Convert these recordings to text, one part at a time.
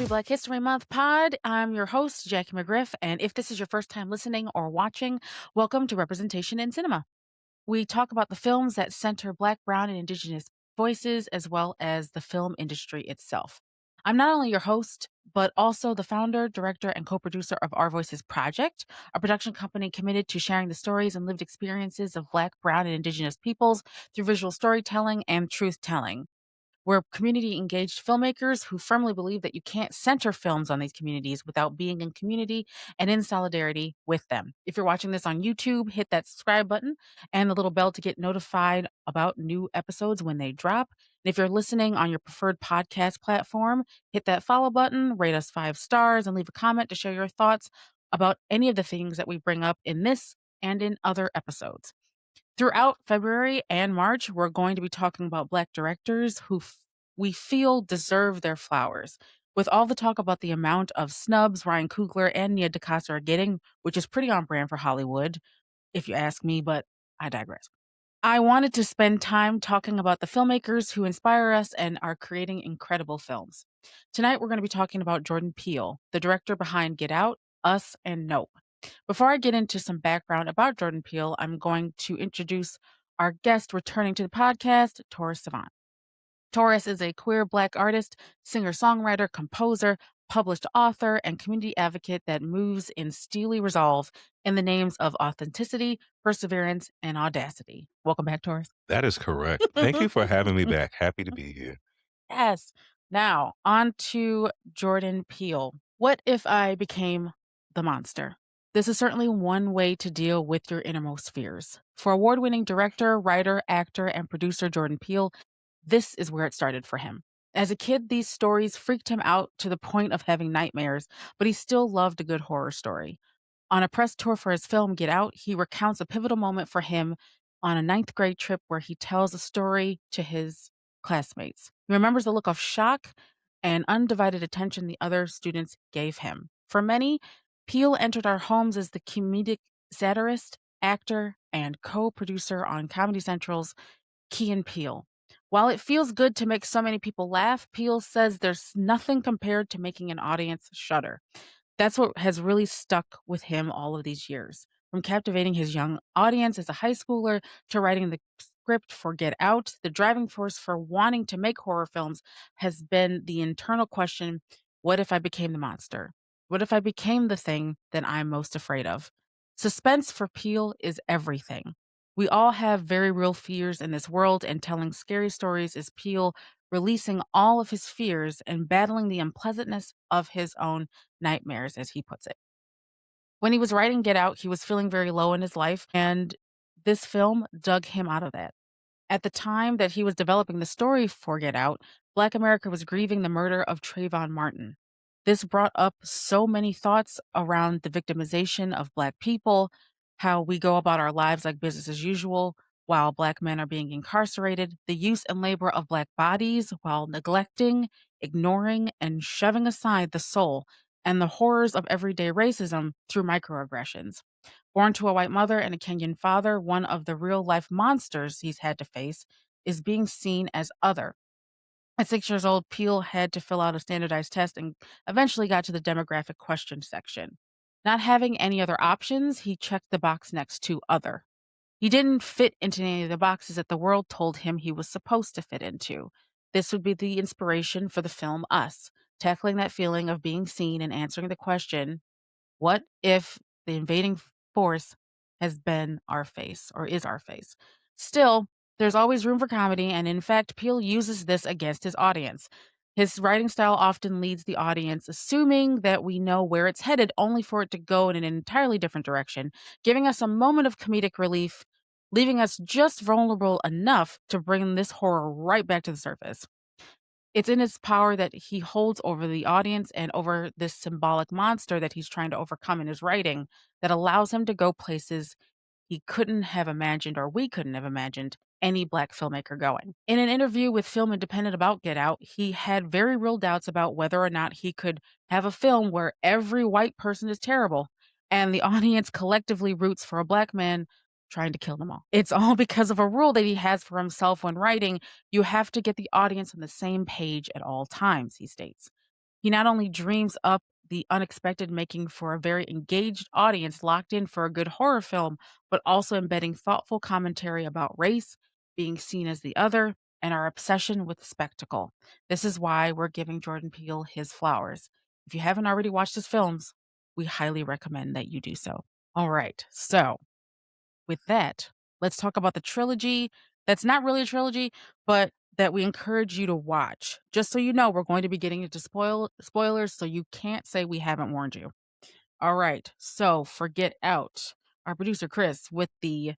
Happy Black History Month pod. I'm your host, Jackie McGriff, and if this is your first time listening or watching, welcome to Representation in Cinema. We talk about the films that center Black, Brown, and Indigenous voices, as well as the film industry itself. I'm not only your host, but also the founder, director, and co producer of Our Voices Project, a production company committed to sharing the stories and lived experiences of Black, Brown, and Indigenous peoples through visual storytelling and truth telling. We're community engaged filmmakers who firmly believe that you can't center films on these communities without being in community and in solidarity with them. If you're watching this on YouTube, hit that subscribe button and the little bell to get notified about new episodes when they drop. And if you're listening on your preferred podcast platform, hit that follow button, rate us 5 stars, and leave a comment to share your thoughts about any of the things that we bring up in this and in other episodes. Throughout February and March, we're going to be talking about Black directors who we feel deserve their flowers. With all the talk about the amount of snubs Ryan Coogler and Nia DaCosta are getting, which is pretty on brand for Hollywood, if you ask me, but I digress. I wanted to spend time talking about the filmmakers who inspire us and are creating incredible films. Tonight, we're going to be talking about Jordan Peele, the director behind Get Out, Us, and Nope. Before I get into some background about Jordan Peele, I'm going to introduce our guest returning to the podcast, Taurus Savant. Taurus is a queer Black artist, singer songwriter, composer, published author, and community advocate that moves in steely resolve in the names of authenticity, perseverance, and audacity. Welcome back, Taurus. That is correct. Thank you for having me back. Happy to be here. Yes. Now, on to Jordan Peele. What if I became the monster? This is certainly one way to deal with your innermost fears. For award winning director, writer, actor, and producer Jordan Peele, this is where it started for him. As a kid, these stories freaked him out to the point of having nightmares, but he still loved a good horror story. On a press tour for his film Get Out, he recounts a pivotal moment for him on a ninth grade trip where he tells a story to his classmates. He remembers the look of shock and undivided attention the other students gave him. For many, Peele entered our homes as the comedic satirist, actor, and co producer on Comedy Central's Key and Peele. While it feels good to make so many people laugh, Peele says there's nothing compared to making an audience shudder. That's what has really stuck with him all of these years. From captivating his young audience as a high schooler to writing the script for Get Out, the driving force for wanting to make horror films has been the internal question, what if I became the monster? What if I became the thing that I'm most afraid of? Suspense for Peele is everything. We all have very real fears in this world, and telling scary stories is Peele releasing all of his fears and battling the unpleasantness of his own nightmares, as he puts it. When he was writing Get Out, he was feeling very low in his life, and this film dug him out of that. At the time that he was developing the story for Get Out, Black America was grieving the murder of Trayvon Martin. This brought up so many thoughts around the victimization of Black people, how we go about our lives like business as usual while Black men are being incarcerated, the use and labor of Black bodies while neglecting, ignoring, and shoving aside the soul, and the horrors of everyday racism through microaggressions. Born to a white mother and a Kenyan father, one of the real life monsters he's had to face is being seen as other. At 6 years old, Peele had to fill out a standardized test and eventually got to the demographic question section. Not having any other options, he checked the box next to other. He didn't fit into any of the boxes that the world told him he was supposed to fit into. This would be the inspiration for the film Us, tackling that feeling of being seen and answering the question, what if the invading force has been our face or is our face? Still, there's always room for comedy, and in fact, Peele uses this against his audience. His writing style often leads the audience assuming that we know where it's headed, only for it to go in an entirely different direction, giving us a moment of comedic relief, leaving us just vulnerable enough to bring this horror right back to the surface. It's in his power that he holds over the audience and over this symbolic monster that he's trying to overcome in his writing that allows him to go places he couldn't have imagined or we couldn't have imagined any Black filmmaker going. In an interview with Film Independent about Get Out, he had very real doubts about whether or not he could have a film where every white person is terrible and the audience collectively roots for a Black man trying to kill them all. It's all because of a rule that he has for himself when writing. You have to get the audience on the same page at all times, he states. He not only dreams up the unexpected, making for a very engaged audience locked in for a good horror film, but also embedding thoughtful commentary about race, being seen as the other, and our obsession with spectacle. This is why we're giving Jordan Peele his flowers. If you haven't already watched his films, we highly recommend that you do so. All right. So, with that, let's talk about the trilogy that's not really a trilogy, but that we encourage you to watch. Just so you know, we're going to be getting into spoilers, so you can't say we haven't warned you. All right. So, for Get Out, our producer Chris with the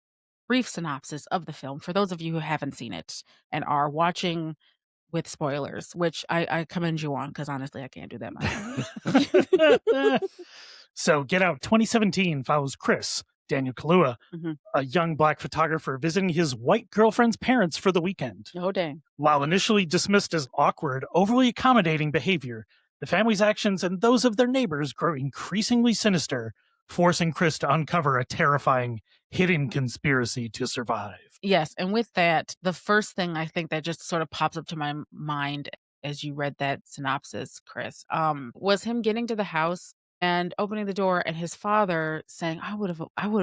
brief synopsis of the film for those of you who haven't seen it and are watching with spoilers, which I commend you on because honestly, I can't do that myself. So, Get Out 2017 follows Chris, Daniel Kaluuya, Mhm. a young black photographer visiting his white girlfriend's parents for the weekend. Oh, dang. While initially dismissed as awkward, overly accommodating behavior, the family's actions and those of their neighbors grow increasingly sinister, forcing Chris to uncover a terrifying hidden conspiracy to survive. Yes, and with that, the first thing I think that just sort of pops up to my mind as you read that synopsis, Chris, was him getting to the house and opening the door and his father saying, I would have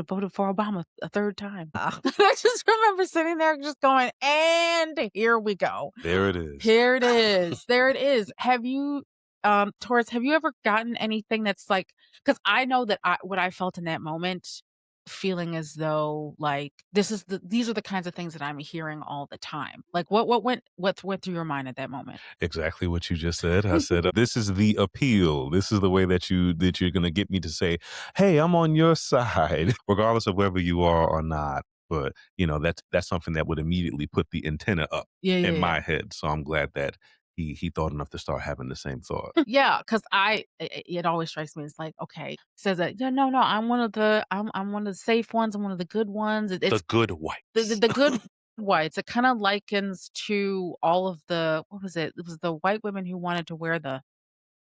voted for Obama a third time." I just remember sitting there just going, "And here we go. There it is. Here it is. There it is." Have you, Taurus, have you ever gotten anything that's like, because I know that what I felt in that moment, feeling as though like these are the kinds of things that I'm hearing all the time. Like what went through your mind at that moment? Exactly what you just said. I said, this is the appeal. This is the way that you're going to get me to say, hey, I'm on your side, regardless of whether you are or not. But that's something that would immediately put the antenna up Yeah, yeah, in yeah. my head. So I'm glad that he thought enough to start having the same thought. Yeah, because it always strikes me as like, okay, says that, yeah, no, I'm one of the safe ones. I'm one of the good ones. The It's good the whites. good whites. It kind of likens to all of the, what was it? It was the white women who wanted to wear the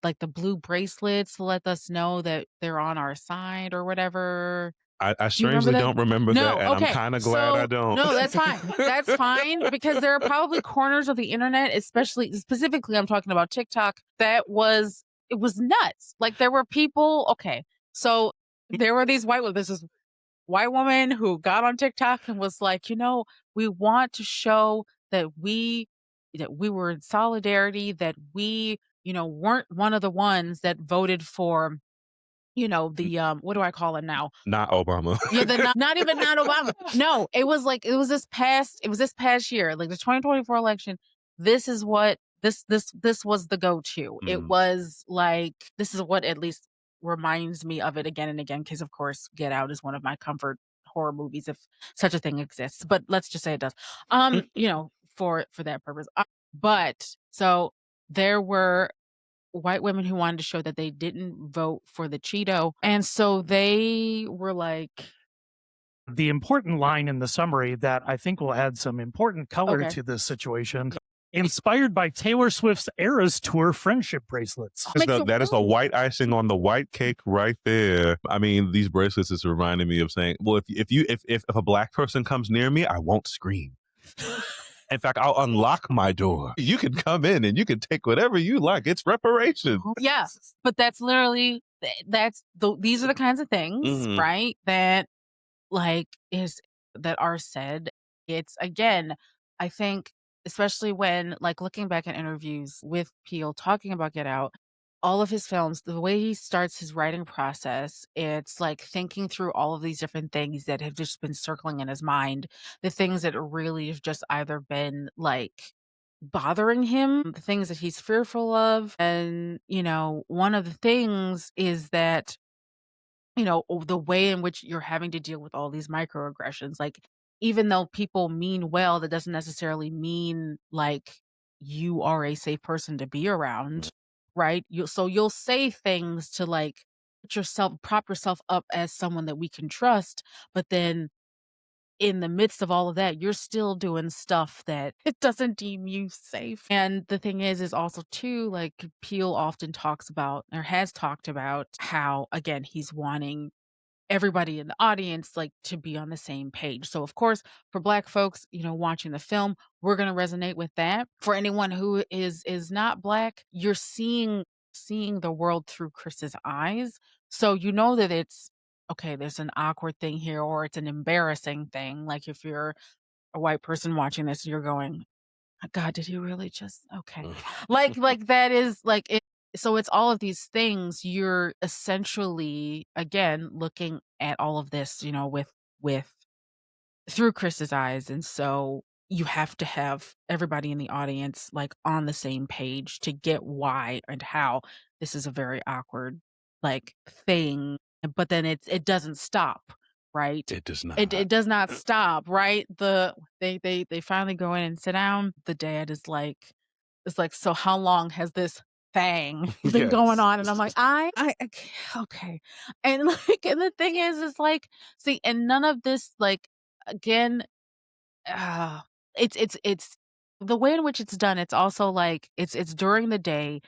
like the blue bracelets to let us know that they're on our side or whatever. I Do you remember strangely that? don't remember that, No, and I'm okay. kind of glad I So, don't. no, that's fine. That's fine because there are probably corners of the internet, especially specifically I'm talking about TikTok, that it was nuts. Like there were people, okay. So there were these this is white woman who got on TikTok and was like, we want to show that we were in solidarity, that we, weren't one of the ones that voted for, the what do I call it now? Not Obama. Yeah, the not even not Obama. No, it was this past year, like the 2024 election. This is what this was the go-to. It Mm. was like this is what at least reminds me of it again and again, because of course Get Out is one of my comfort horror movies, if such a thing exists. But let's just say it does. For that purpose. But so there were white women who wanted to show that they didn't vote for the Cheeto. And so they were like, The important line in the summary that I think will add some important color okay. to this situation, inspired by Taylor Swift's Eras Tour friendship bracelets. Like, so That is the really? white icing on the white cake right there. I mean, these bracelets is reminding me of saying, well, if a black person comes near me, I won't scream. In fact, I'll unlock my door. You can come in and you can take whatever you like. It's reparation. Yeah, but that's literally these are the kinds of things, Mhm. right? That like is that are said. It's again, I think, especially when like looking back at interviews with Peele talking about Get Out, all of his films, the way he starts his writing process, it's like thinking through all of these different things that have just been circling in his mind, the things that really have just either been like bothering him, the things that he's fearful of. And, one of the things is that the way in which you're having to deal with all these microaggressions, like even though people mean well, that doesn't necessarily mean like you are a safe person to be around, right? You'll say things to like prop yourself up as someone that we can trust, but then in the midst of all of that, you're still doing stuff that it doesn't deem you safe. And the thing is also too, like Peel often talks about or has talked about how, again, he's wanting everybody in the audience like to be on the same page. So of course, for black folks, watching the film, we're going to resonate with that. For anyone who is not black, you're seeing seeing the world through Chris's eyes. So you know that it's okay, there's an awkward thing here or it's an embarrassing thing. Like if you're a white person watching this, you're going, "Oh God, did he really just okay." Like that is like it so it's all of these things you're essentially again looking at all of this, with through Chris's eyes, and so you have to have everybody in the audience, like, on the same page to get why and how this is a very awkward, like, thing, but then it doesn't stop, right? It does It not. does not stop, right? They finally go in and sit down. The dad is like, "So how long has this thing been going Yes. on?" And I'm like, "I okay." And, like, and the thing is like, see, and none of this, like, again, ah, it's the way in which it's done, it's also, like, it's during the day.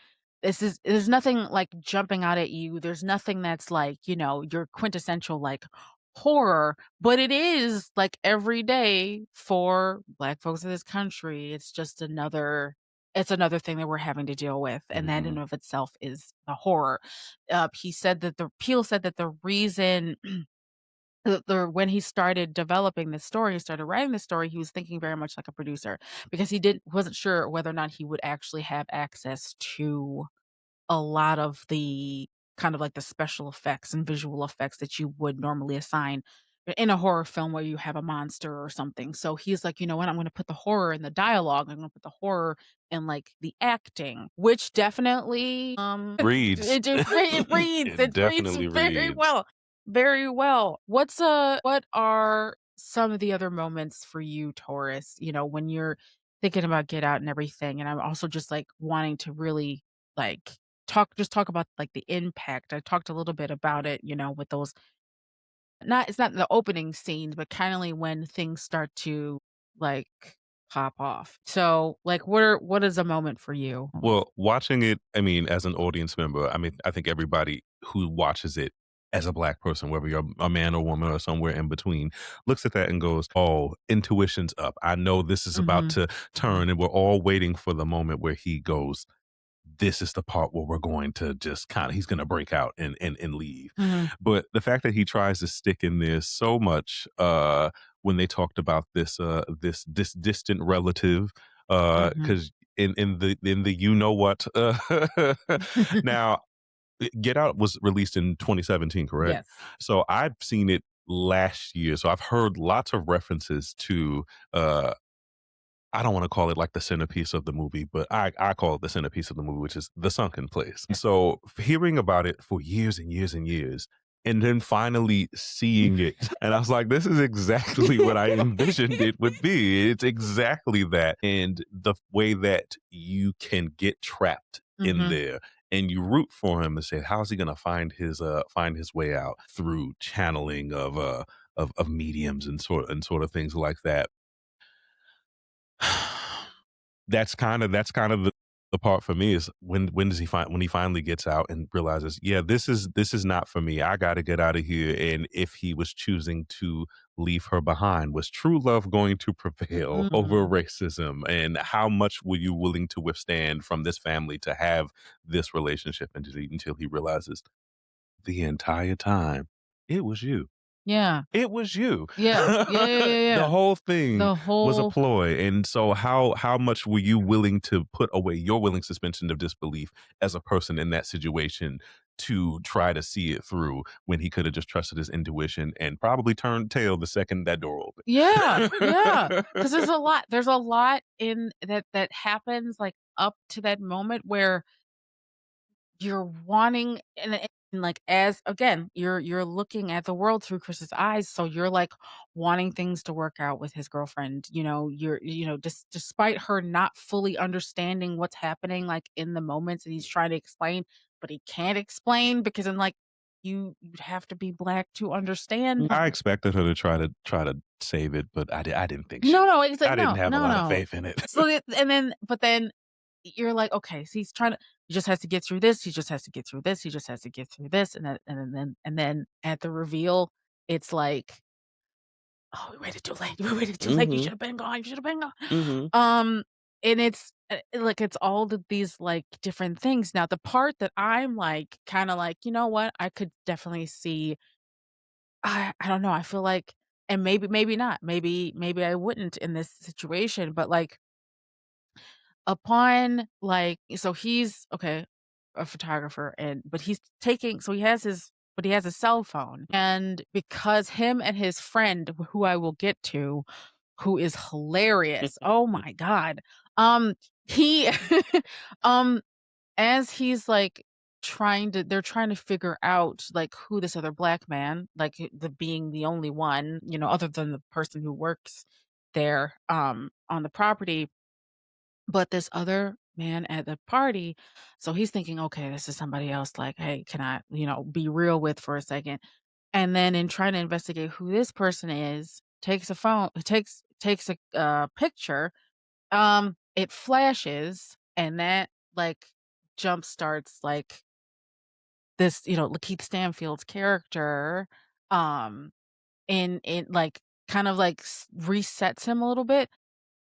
There's nothing, like, jumping out at you. There's nothing that's, like, your quintessential, like, horror, but it is, like, every day for Black folks in this country. It's another thing that we're having to deal with, and that in Mhm. and of itself is the horror. Peele said that the reason when he started developing this story, he started writing this story, he was thinking very much like a producer because he wasn't sure whether or not he would actually have access to a lot of the kind of like the special effects and visual effects that you would normally assign in a horror film where you have a monster or something. So he's like, "You know what? I'm going to put the horror in the dialogue. I'm going to put the horror in like the acting," which definitely Reads. it It reads definitely very reads. well. Very well. What are some of the other moments for you, Taurus, when you're thinking about Get Out and everything? And I'm also just like wanting to really like talk about like the impact. I talked a little bit about it, with those not it's not the opening scenes, but kindly when things start to like pop off. So like what is a moment for you? Well, watching it, I mean, as an audience member, I mean, I think everybody who watches it as a Black person, whether you're a man or woman or somewhere in between, looks at that and goes, "Oh, intuition's up. I know this is about Mhm. to turn." And we're all waiting for the moment where he goes, "This is the part where we're going to just kind of, he's going to break out and leave." Mhm. But the fact that he tries to stick in there so much, when they talked about this distant relative, Mhm. because in the you know what, now Get Out was released in 2017, correct? Yes. So I've seen it last year, so I've heard lots of references to uh I don't want to call it like the centerpiece of the movie, but I call it the centerpiece of the movie, which is the Sunken place. And Yes. so hearing about it for years and years and years, and then finally seeing it, and I was like, this is exactly what I envisioned it would be. It's exactly that. And the way that you can get trapped in Mhm. there and you root for him and say, how's he gonna find his way out through channeling of mediums and sort of things like that. That's kind of the part for me is when does he find when he finally gets out and realizes, yeah, this is not for me. I got to get out of here. And if he was choosing to leave her behind, was true love going to prevail over Mm. racism? And how much were you willing to withstand from this family to have this relationship until he realizes the entire time it was you. Yeah. It was you. Yeah. Yeah, yeah, yeah, The yeah. whole thing The was a whole ploy, and so how much were you willing to put away your willing suspension of disbelief as a person in that situation to try to see it through when he coulda just trusted his intuition and probably turned tail the second that door Yeah, yeah. opened? Because there's a lot in that happens, like, up to that moment where you're wanting and, like, as again, you're looking at the world through Chris's eyes, so you're, like, wanting things to work out with his girlfriend, despite her not fully understanding what's happening, like, in the moments, and he's trying to explain, but he can't explain because then, like, you'd have to be Black to understand. I expected her to try to save it, but I didn't think No, she no, it's like I didn't no, have a no, lot of no. faith in it. So it but then you're like, "Okay, so he's trying to he just has to get through this, he just has to get through this, he just has to get through this," and then at the reveal, it's like, "Oh, we waited too late, we waited too late, you Mhm, should have been gone, you should have been gone." mhm. Um, and it's like, it's all of these, like, different things. Now the part that I'm, like, kinda like, "You know what? I could definitely see." I don't know, I feel like, and maybe not, maybe I wouldn't in this situation, but, like, upon, like, so he's okay, a photographer, and but he's taking, so he has a cell phone, and because him and his friend, who I will get to, who is hilarious, oh my god, he um, as he's, like, they're trying to figure out, like, who this other black man, like, the being the only one, other than the person who works there, on the property, but this other man at the party, so he's thinking, "Okay, this is somebody else, like, hey, can I, be real with for a second?" And then in trying to investigate who this person is, takes a, picture, it flashes, and that, like, jump starts, like, this, Lakeith Stanfield's character, um, like, kind of, like, resets him a little bit,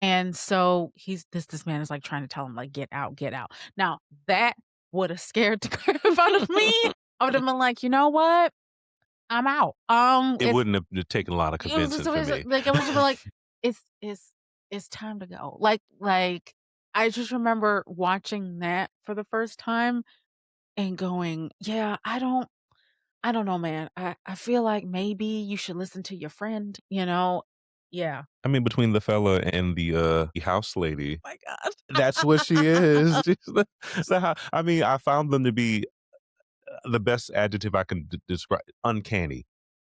and so this man is, like, trying to tell him, like, "Get out, get out." Now, that woulda scared the crap out of me. I would've been like, "You know what? I'm out." It wouldn't have taken a lot of It was convincing just, it for was me. like, I was just like, "It's time to go." Like, I just remember watching that for the first time and going, "Yeah, I don't know, man. I feel like maybe you should listen to your friend," you know? Yeah. I mean, between the fella and the house lady, My god. that's what she is. She's I mean, I found them to be the best adjective I can describe. Uncanny,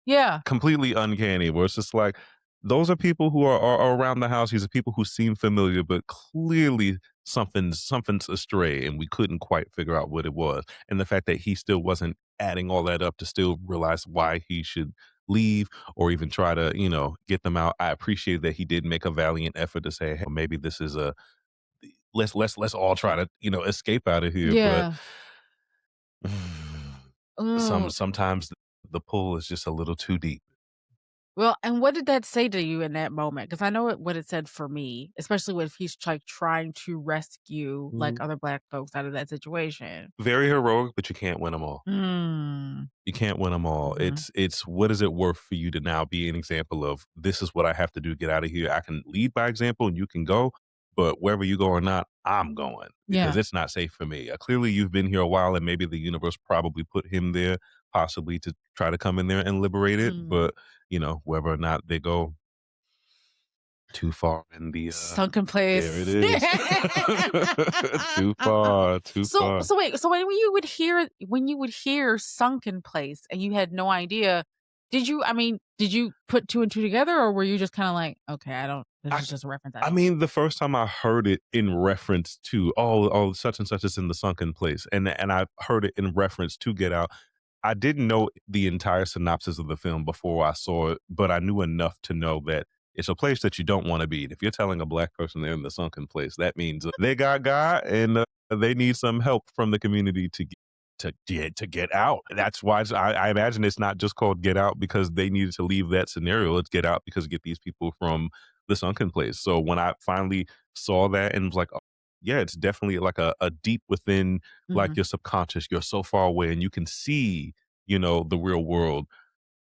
Yeah. completely uncanny. Where it's just like those are people who are around the house. These are people who seem familiar, but clearly something's astray, and we couldn't quite figure out what it was. And the fact that he still wasn't adding all that up to still realize why he should leave or even try to get them out. I appreciate that he did make a valiant effort to say, hey, maybe this is a let's all try to escape out of here. But Yeah. Mm. sometimes the pull is just a little too deep. Well, and what did that say to you in that moment? Because I know what it said for me, especially when he's, like, trying to rescue, like, Mm, other black folks out of that situation. very heroic, but you can't win them all. Mm. You can't win them all. Mhm. It's what is it worth for you to now be an example of this is what I have to do to get out of here. I can lead by example and you can go, but wherever you go or not, I'm going because Yeah. it's not safe for me. Clearly, you've been here a while, and maybe the universe probably put him there, possibly to try to come in there and liberate it. Mm. But whether or not they go too far in the Sunken there it place. is. Too far, too So far. so wait, so when you would hear "Sunken place" and you had no idea, did you put 2 and 2 together, or were you just kinda like, "Okay, I don't, this I is just a reference I I don't know." mean, the first time I heard it in reference to, "Oh, such and such is in the sunken place," and I heard it in reference to Get Out. I didn't know the entire synopsis of the film before I saw it, but I knew enough to know that it's a place that you don't wanna be. And if you're telling a black person they're in the sunken place, that means they got God and, they need some help from the community to get out. That's why I imagine it's not just called Get Out because they needed to leave that scenario. It's Get Out because get these people from the sunken place. So when I finally saw that and was like, oh, yeah, it's definitely like a deep within like Mhm. your subconscious. You're so far away and you can see, the real world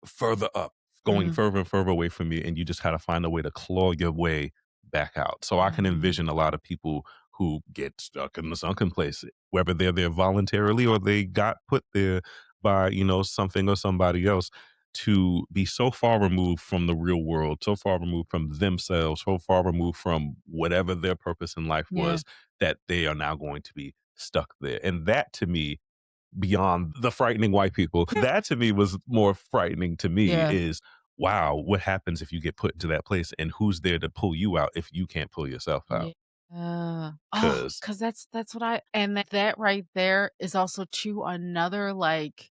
further up, going Mhm. further and further away from you, and you just gotta find a way to claw your way back out. So I can Mhm. envision a lot of people who get stuck in the sunken place, whether they're there voluntarily or they got put there by, something or somebody else to be so far removed from the real world, so far removed from themselves, so far removed from whatever their purpose in life Yeah. was that they are now going to be stuck there. And that to me beyond the frightening white people. That to me was more frightening to me Yeah. is, wow, what happens if you get put into that place and who's there to pull you out if you can't pull yourself out? Yeah. Oh, Because because that's what I, and that right there is also too another, like,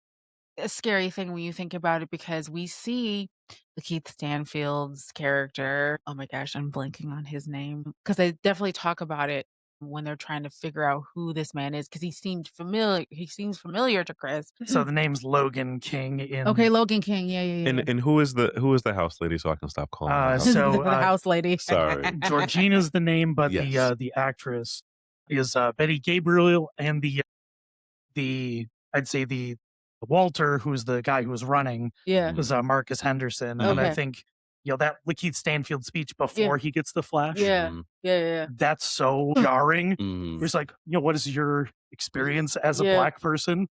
a scary thing when you think about it, because we see the Keith Stanfield's character. Oh my gosh, I'm blanking on his name because they definitely talk about it when they're trying to figure out who this man is, because he seems familiar to Chris. So the name's Logan King Okay, in Logan King. Yeah, yeah, and yeah. and who is the house lady so I can stop calling her house lady? The house lady. Sorry. Georgina's the name, but Yes. the actress is Betty Gabriel and the I'd say the Walter, who's the guy who was running, Yeah. was Marcus Henderson, and I Okay. think that Lakeith Stanfield speech Yeah. before he gets the flash, Yeah. Yeah. that's so jarring. Mhm. It's like, what is your experience as a Yeah. black person?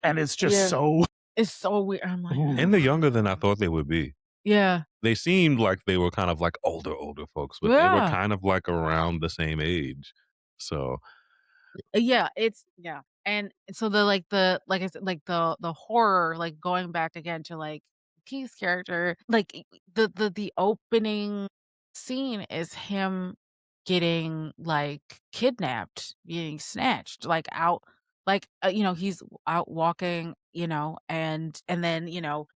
And it's just Yeah. so It's so weird. I'm like, Ooh. And they're younger than I thought they would be. yeah. They seemed like they were kind of like older folks, but they were Yeah. kind of like around the same age. So Yeah, it's yeah. And so the like I said, like the horror, like going back again to like Keith's character, like the opening scene is him getting like kidnapped, getting snatched, like out he's out walking, and then,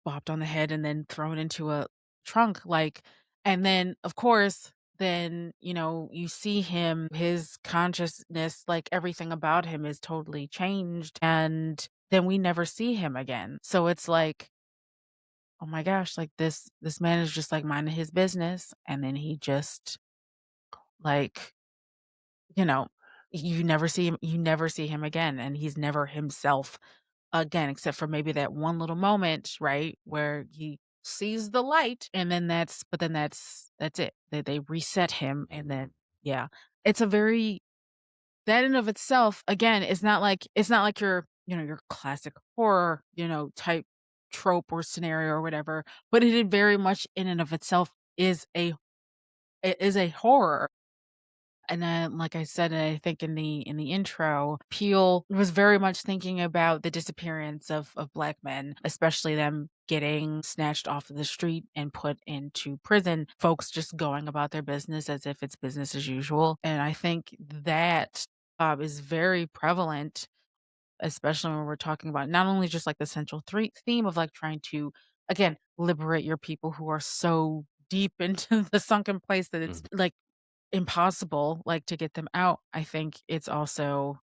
bopped on the head and then thrown into a trunk, like, and then of course then, you see him, his consciousness, like everything about him is totally changed. And then we never see him again. So it's like, oh my gosh, like this man is just like minding his business. And then he just like, you know, you never see him again. And he's never himself again, except for maybe that one little moment, right, where he sees the light, and then that's it. They reset him, and then yeah, it's a very that in of itself, again, it's not like your your classic horror type trope or scenario or whatever, but it very much in and of itself is a horror. And then, like I said, I think in the intro, Peel was very much thinking about the disappearance of black men, especially them getting snatched off of the street and put into prison. Folks just going about their business as if it's business as usual. And I think that is very prevalent, especially when we're talking about not only just like the central theme of like trying to again liberate your people who are so deep into the sunken place that it's mhm. like impossible, like, to get them out. I think it's also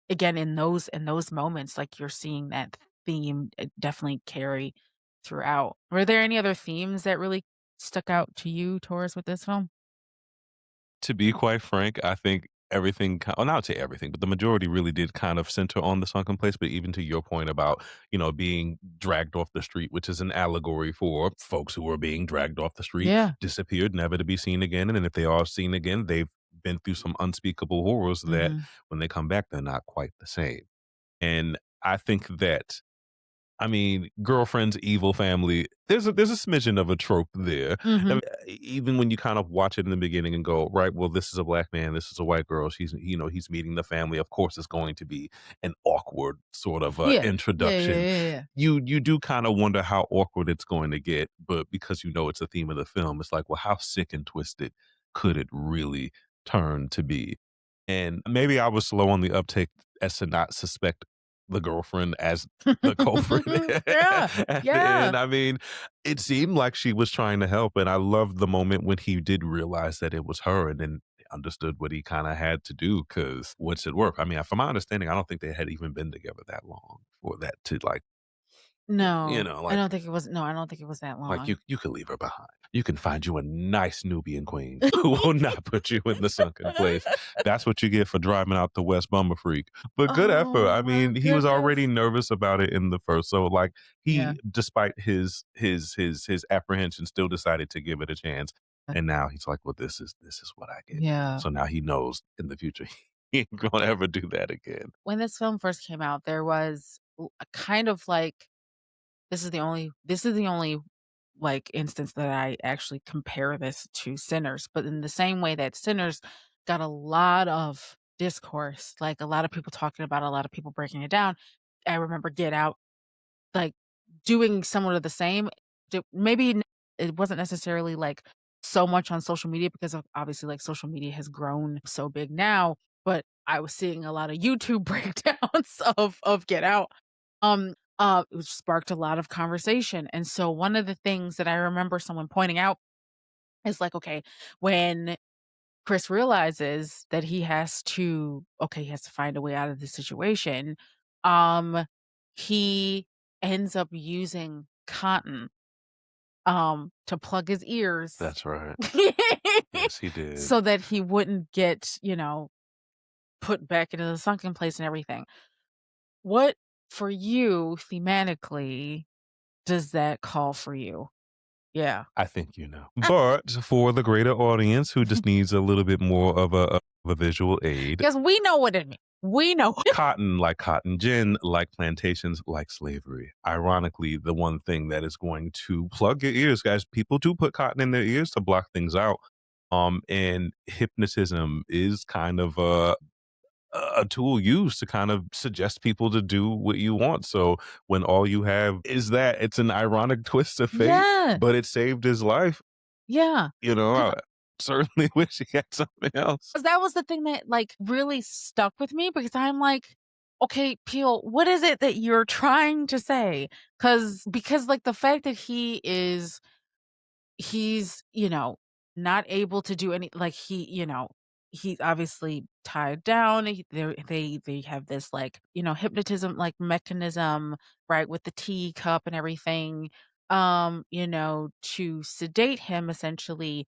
again, in those moments, like, you're seeing that theme, definitely carry throughout. Were there any other themes that really stuck out to you, Taurus, with this film? To be quite frank, I think everything well, not to say everything, but the majority really did kind of center on the sunken place, but even to your point about, being dragged off the street, which is an allegory for folks who are being dragged off the street, Yeah. disappeared, never to be seen again, and then if they are seen again, they've been through some unspeakable horrors that Mhm. when they come back, they're not quite the same. And I think that girlfriend's evil family, there's a smidgen of a trope there. Mhm. Even when you kind of watch it in the beginning and go, right, well, this is a black man, this is a white girl. He's meeting the family. Of course, it's going to be an awkward sort of Yeah. Yeah, yeah, introduction. yeah, yeah. You do kind of wonder how awkward it's going to get, but because it's a theme of the film, it's like, well, how sick and twisted could it really turn to be? And maybe I was slow on the uptake as to not suspect the girlfriend as the culprit Yeah. at the Yeah. end. It seemed like she was trying to help, and I loved the moment when he did realize that it was her and then understood what he kinda had to do. Because what's it work? From my understanding, I don't think they had even been together that long for that to, like, No. I like don't think it was no, I don't think it was that long. you could leave her behind. You can find you a nice Nubian queen who will not put you in the sunken place. That's what you get for driving out the West Bummer Freak. But good effort. Oh my He was already goodness. nervous about it in the first. So like Yeah. he, despite his apprehension, still decided to give it a chance. And now he's like, well, this is what I get. Yeah. So now he knows in the future he ain't gonna ever do that again. When this film first came out, there was a kind of like this is the only like instance that I actually compare this to Sinners, but in the same way that Sinners got a lot of discourse, like a lot of people talking about it, a lot of people breaking it down. I remember Get Out like doing somewhat of the same. Maybe it wasn't necessarily like so much on social media because of obviously like social media has grown so big now, but I was seeing a lot of YouTube breakdowns of Get Out. Which sparked a lot of conversation. And so one of the things that I remember someone pointing out is like, okay, when Chris realizes that he has to find a way out of the situation, um, he ends up using cotton to plug his ears That's right. Yes, he did. so that he wouldn't get, put back into the sunken place and everything. What for you thematically does that call for you? Yeah. I think you know. But for the greater audience who just needs a little bit more of a visual aid, Because we know what it means. We know. cotton like cotton gin, like plantations, like slavery. Ironically, the one thing that is going to plug your ears, guys, people do put cotton in their ears to block things out. And hypnotism is kind of a tool used to kind of suggest people to do what you want. So when all you have is that, it's an ironic twist of fate, Yeah. but it saved his life. Yeah. You know, 'Cause I certainly wish he had something else. 'Cause that was the thing that, like, really stuck with me because I'm like, "Okay, Peele, what is it that you're trying to say?" Because, like, the fact that he's, not able to do any like, he's obviously tied down, they have this, like, hypnotism, like, mechanism, right, with the teacup and everything, to sedate him essentially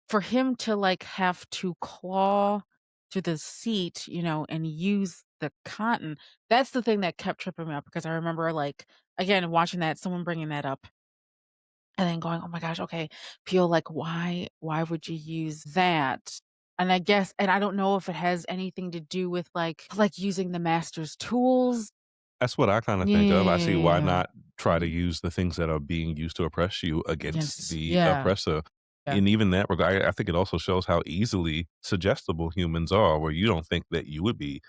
for him to, like, have to claw through the seat, and use the cotton, that's the thing that kept tripping me up because I remember, like, again, watching that, someone bringing that up and then going, "Oh my gosh, okay, Peel, like, why would you use that?" And I guess and I don't know if it has anything to do with, like, using the master's tools. That's what I kind of think of. I see why Yeah. not try to use the things that are being used to oppress you against Against the yeah, oppressor. yeah. And even that regard, I think it also shows how easily suggestible humans are, where you don't think that you would be,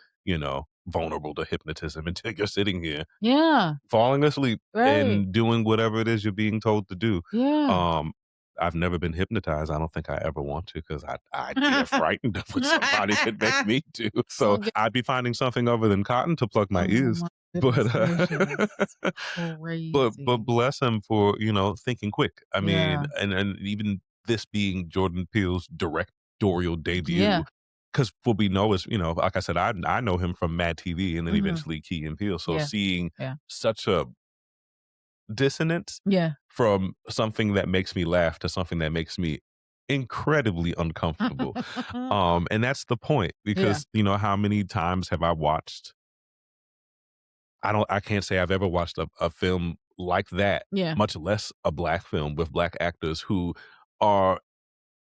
vulnerable to hypnotism until you're sitting here Yeah, falling asleep right. and doing whatever it is you're being told to do. Yeah. Um, I've never been hypnotized. I don't think I ever want to because I'd get frightened of what somebody could make me do. So So good. I'd be finding something other than cotton to plug my Oh ears. my goodness But gracious. but Crazy. bless him for thinking quick. I mean, Yeah. and even this being Jordan Peele's directorial debut, Yeah. because what we know is like I said, I know him from Mad TV and then Mhm. eventually Key and Peele. So Yeah. seeing Yeah. such a dissonance Yeah. from something that makes me laugh to something that makes me incredibly uncomfortable. And that's the point Yeah. because how many times have I watched I can't say I've ever watched a film like that, Yeah. much less a black film with black actors who are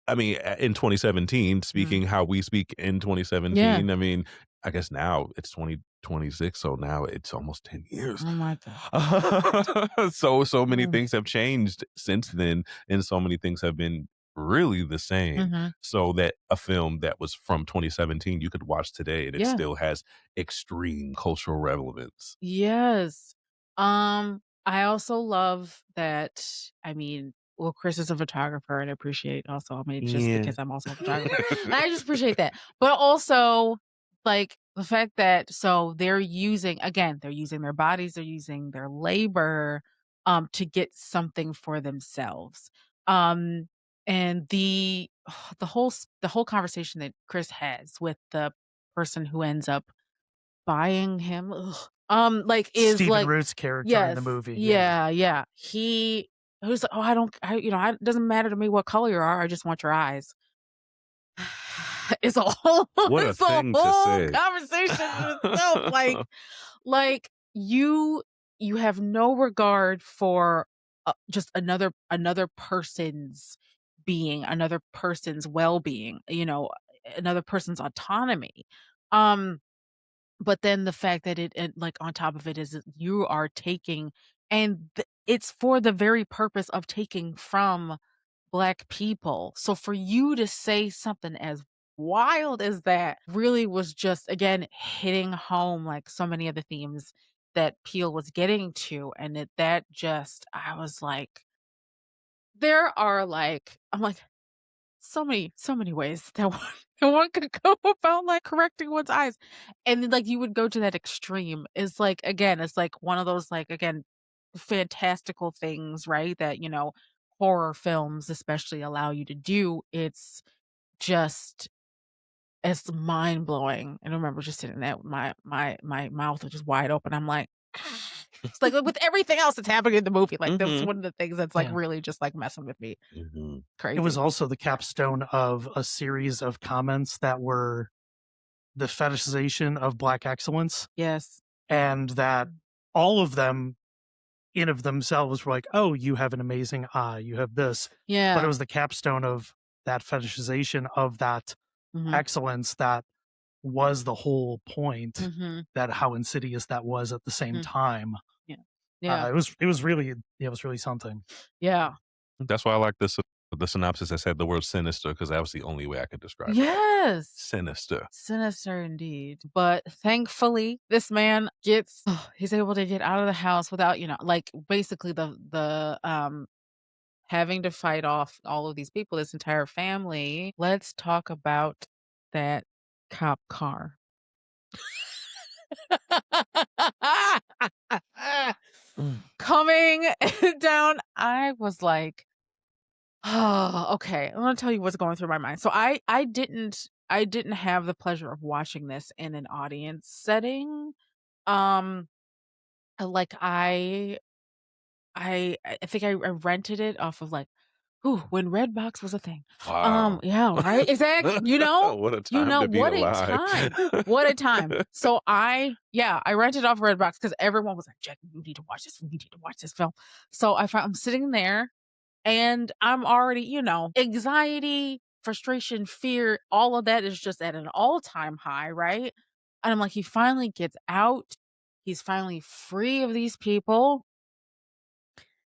I mean, in 2017, Mhm. speaking how we speak in Yeah. 2017, I mean, I guess now it's 2026, so now it's almost 10 years. Oh my god. So many Mm. things have changed since then, and so many things have been really the same. Mhm. So that a film that was from 2017 you could watch today and it Yeah. still has extreme cultural relevance. Yes. I also love that I mean, well, Chris is a photographer and I appreciate also, I mean, just Yeah. because I'm also a photographer. And I just appreciate that. But also, like, the fact that so they're using their bodies, they're using their labor, to get something for themselves. Um, and the whole conversation that Chris has with the person who ends up buying him, like, is Stephen like Root's character in the yes, movie. Yeah. yeah, yeah. He was like, "Oh, I don't you know, I it doesn't matter to me what color you are, I just want your eyes." It's a whole What a it's a thing to whole say. conversation in itself, like, you have no regard for, just another person's being, another person's well-being, another person's autonomy. Um but then the fact that like, on top of it is that you are taking and it's for the very purpose of taking from Black people. So for you to say something as wild as that really was just, again, hitting home, like, so many of the themes that Peel was getting to, and that just I was like, there are, like I'm like, so many ways that one that one could go about, like, correcting one's eyes, and then, like, you would go to that extreme. It's like, again, it's like one of those, like, again, fantastical things, right, that, horror films especially allow you to do. Just it's mind-blowing, and I remember just sitting there with my mouth was just wide open. I'm like, it's like, with everything else that's happening in the movie, like, that was Mhm. one of the things that's, like, Yeah. really just, like, messing with me. Mhm. It was Crazy. also the capstone of a series of comments that were the fetishization of Black excellence, Yes. and that all of them in of themselves were like, oh, you have an amazing eye, you have this. But Yeah. it was the capstone of that fetishization of that Mhm. excellence that was the whole point, Mhm. that how insidious that was at the same Mhm. time. Yeah. Yeah. It was really something. Yeah. That's why I like this the synopsis that said the word sinister, because that was the only way I could describe it. Yes. Sinister. Sinister indeed. But thankfully, this man gets he's able to get out of the house without, like basically the having to fight off all of these people, this entire family. Let's talk about that cop car. Coming down, I was like, oh, okay. I'm gonna tell you what's going through my mind. So I didn't have the pleasure of watching this in an audience setting. Um, like I think I rented it off of like, ooh, when Redbox was a thing. Wow. Yeah, right. Exactly. What a time to be What a alive. time. What a time. So I rented off Redbox because everyone was like, Jack, you need to watch this. You need to watch this film. So I'm sitting there and I'm already, anxiety, frustration, fear, all of that is just at an all-time high, right? And I'm like, he finally gets out. He's finally free of these people.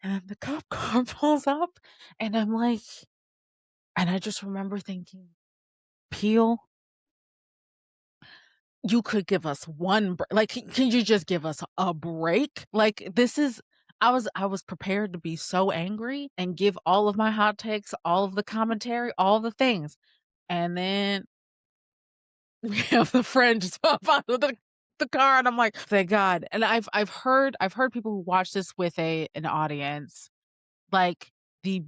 And then the cop car pulls up, and I'm like, and I just remember thinking, Peel, you could give us one break. Like, can you just give us a break? Like, this is. I was prepared to be so angry and give all of my hot takes, all of the commentary, all the things, and then we have the friend just pop out of the car, and I'm like, thank God. And I've heard people who watch this with an audience, like the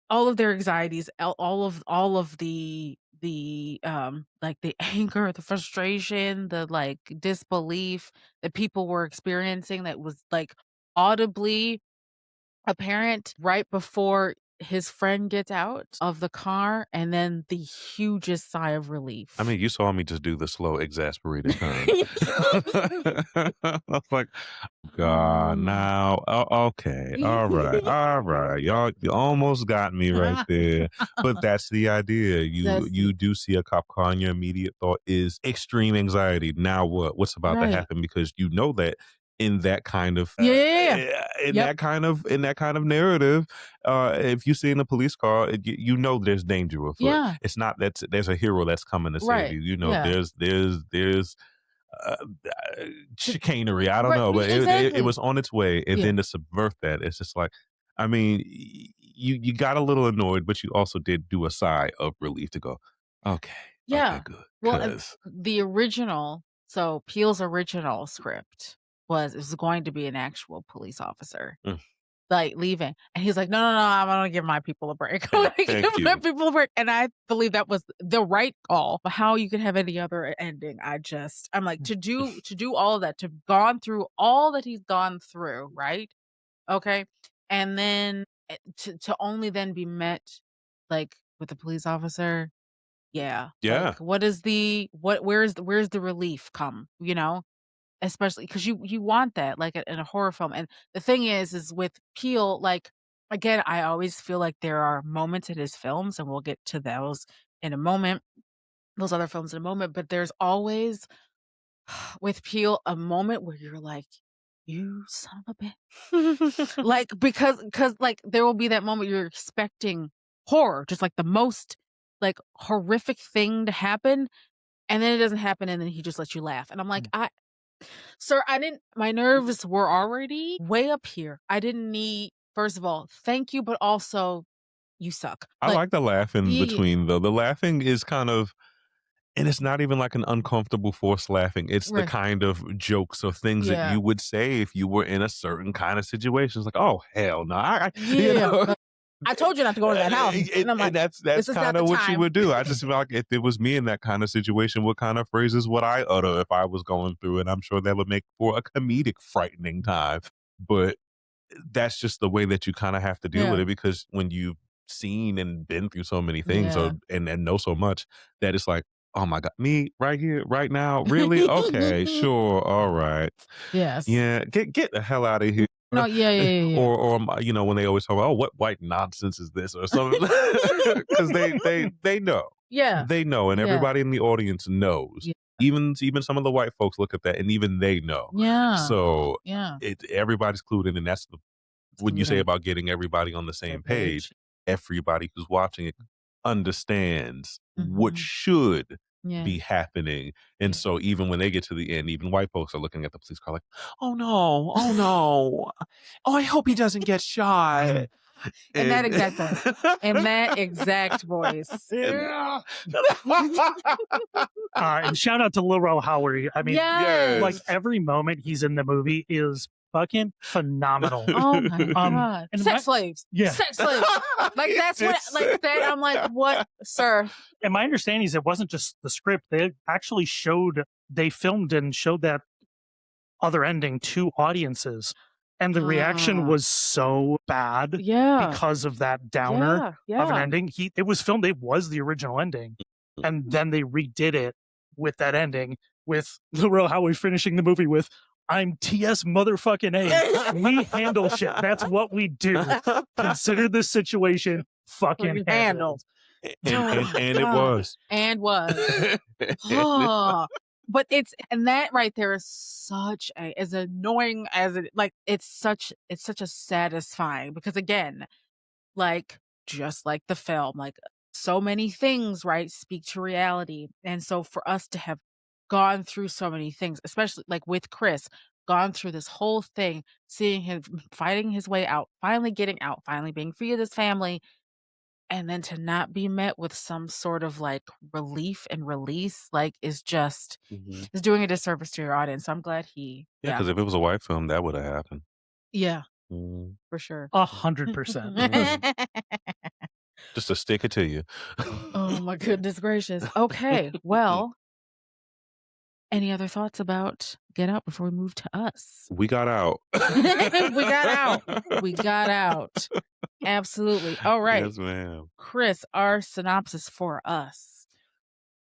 all of their anxieties, all of the like the anger, the frustration, the like disbelief that people were experiencing that was like audibly apparent right before his friend gets out of the car, and then the hugest sigh of relief. I mean, you saw me just do the slow, exasperated turn. I was like, God, now, okay, all right, y'all, you almost got me right there. But that's the idea. You do see a cop car, and your immediate thought is extreme anxiety. Now what? What's about to Right. happen? Because you know that in that kind of Yep. that kind of narrative, if you see in a police car, you know there's danger afoot. Yeah. It's not that there's a hero that's coming to save Right. you. You know, Yeah. there's uh, chicanery. I don't Right, know, but it exactly. was on its way, and Yeah. then to subvert that, it's just like, I mean, you got a little annoyed, but you also did do a sigh of relief to go, okay, Yeah. good, Well, because the original, so Peele's original script was it was going to be an actual police officer, like, leaving, and he's like, "No, no, no, I'm gonna give my people a break. I'm gonna Thank give my you. people a break," and I believe that was the right call. But how you could have any other ending, I'm like, to do all of that, to have gone through all that he's gone through, right? Okay, and then, to only then be met, like, with a police officer. Yeah, Yeah. like, what is the what where's the relief come, Especially because you want that, like, in a horror film, and the thing is with Peele, like, again, I always feel like there are moments in his films, and we'll get to those in a moment, those other films in a moment, but there's always, with Peele, a moment where you're like, "You son of a bitch." Like, because like, there will be that moment you're expecting horror, just like the most, like, horrific thing to happen, and then it doesn't happen, and then he just lets you laugh, and I'm like, Sir, I didn't my nerves were already way up here. I didn't need, first of all, thank you, but also, you suck. I Like, like the laughing yeah, between, though. The laughing is kind of, and it's not even like an uncomfortable forced laughing. It's the right. kind of jokes or things that Yeah. you would say if you were in a certain kind of situation. It's like, oh hell no, Yeah. Like, I told you not to go to that house. And I'm and like, that's this is not kind the of what you time. would do. I just feel like if it was me in that kind of situation, what kind of phrases would I utter if I was going through it? I'm sure that would make for a comedic, frightening time. But that's just the way that you kind of have to deal with Yeah. it, because when you seen and been through so many things, Yeah. and know so much that it's like, oh my god, me right here, right now, really? Okay, sure, all right, Yes. yeah, get the hell out of here. No, yeah, yeah, yeah, yeah. Or when they always talk about, oh, what white nonsense is this or something, because they know, Yeah. they know, and Yeah. everybody in the audience knows. Yeah. Even some of the white folks look at that, and even they know. Yeah. So Yeah. everybody's clued in, and that's what you say about getting everybody on the same page. Everybody who's watching it understands what should Yeah. be happening. And so even when they get to the end, even white folks are looking at the police car like, oh no, oh I hope he doesn't get shot. In that exact voice. In that exact voice. Yeah. And shout out to Lil Rel Howery. I mean, Yes. like every moment he's in the movie is fucking phenomenal. Oh my god. and Sex slaves. Yeah. Sex slaves. Like that's what like that. I'm like, what, sir? And my understanding is it wasn't just the script. They actually they filmed and showed that other ending to audiences. And the reaction was so bad because of that downer of an ending. It was filmed, it was the original ending. And then they redid it with that ending, with Lil Rel Howery finishing the movie with, I'm TS motherfucking A. We handle shit. That's what we do. Consider this situation fucking handled. And it was. And was. Oh. But and that right there is such as annoying as it, like, it's such a satisfying, because again, like, just like the film, like so many things, right, speak to reality. And so for us to have gone through so many things, especially like with Chris, gone through this whole thing, seeing him fighting his way out, finally getting out, finally being free of his family, and then to not be met with some sort of like relief and release, like, is just is doing a disservice to your audience. So I'm glad he because if it was a white film, that would have happened. Yeah. For sure. 100%. Just to stick it to you. Oh my goodness gracious. Okay. Well, any other thoughts about Get Out before we move to us? We got out. We got out. We got out. Absolutely. All right. Yes, ma'am. Chris, our synopsis for us.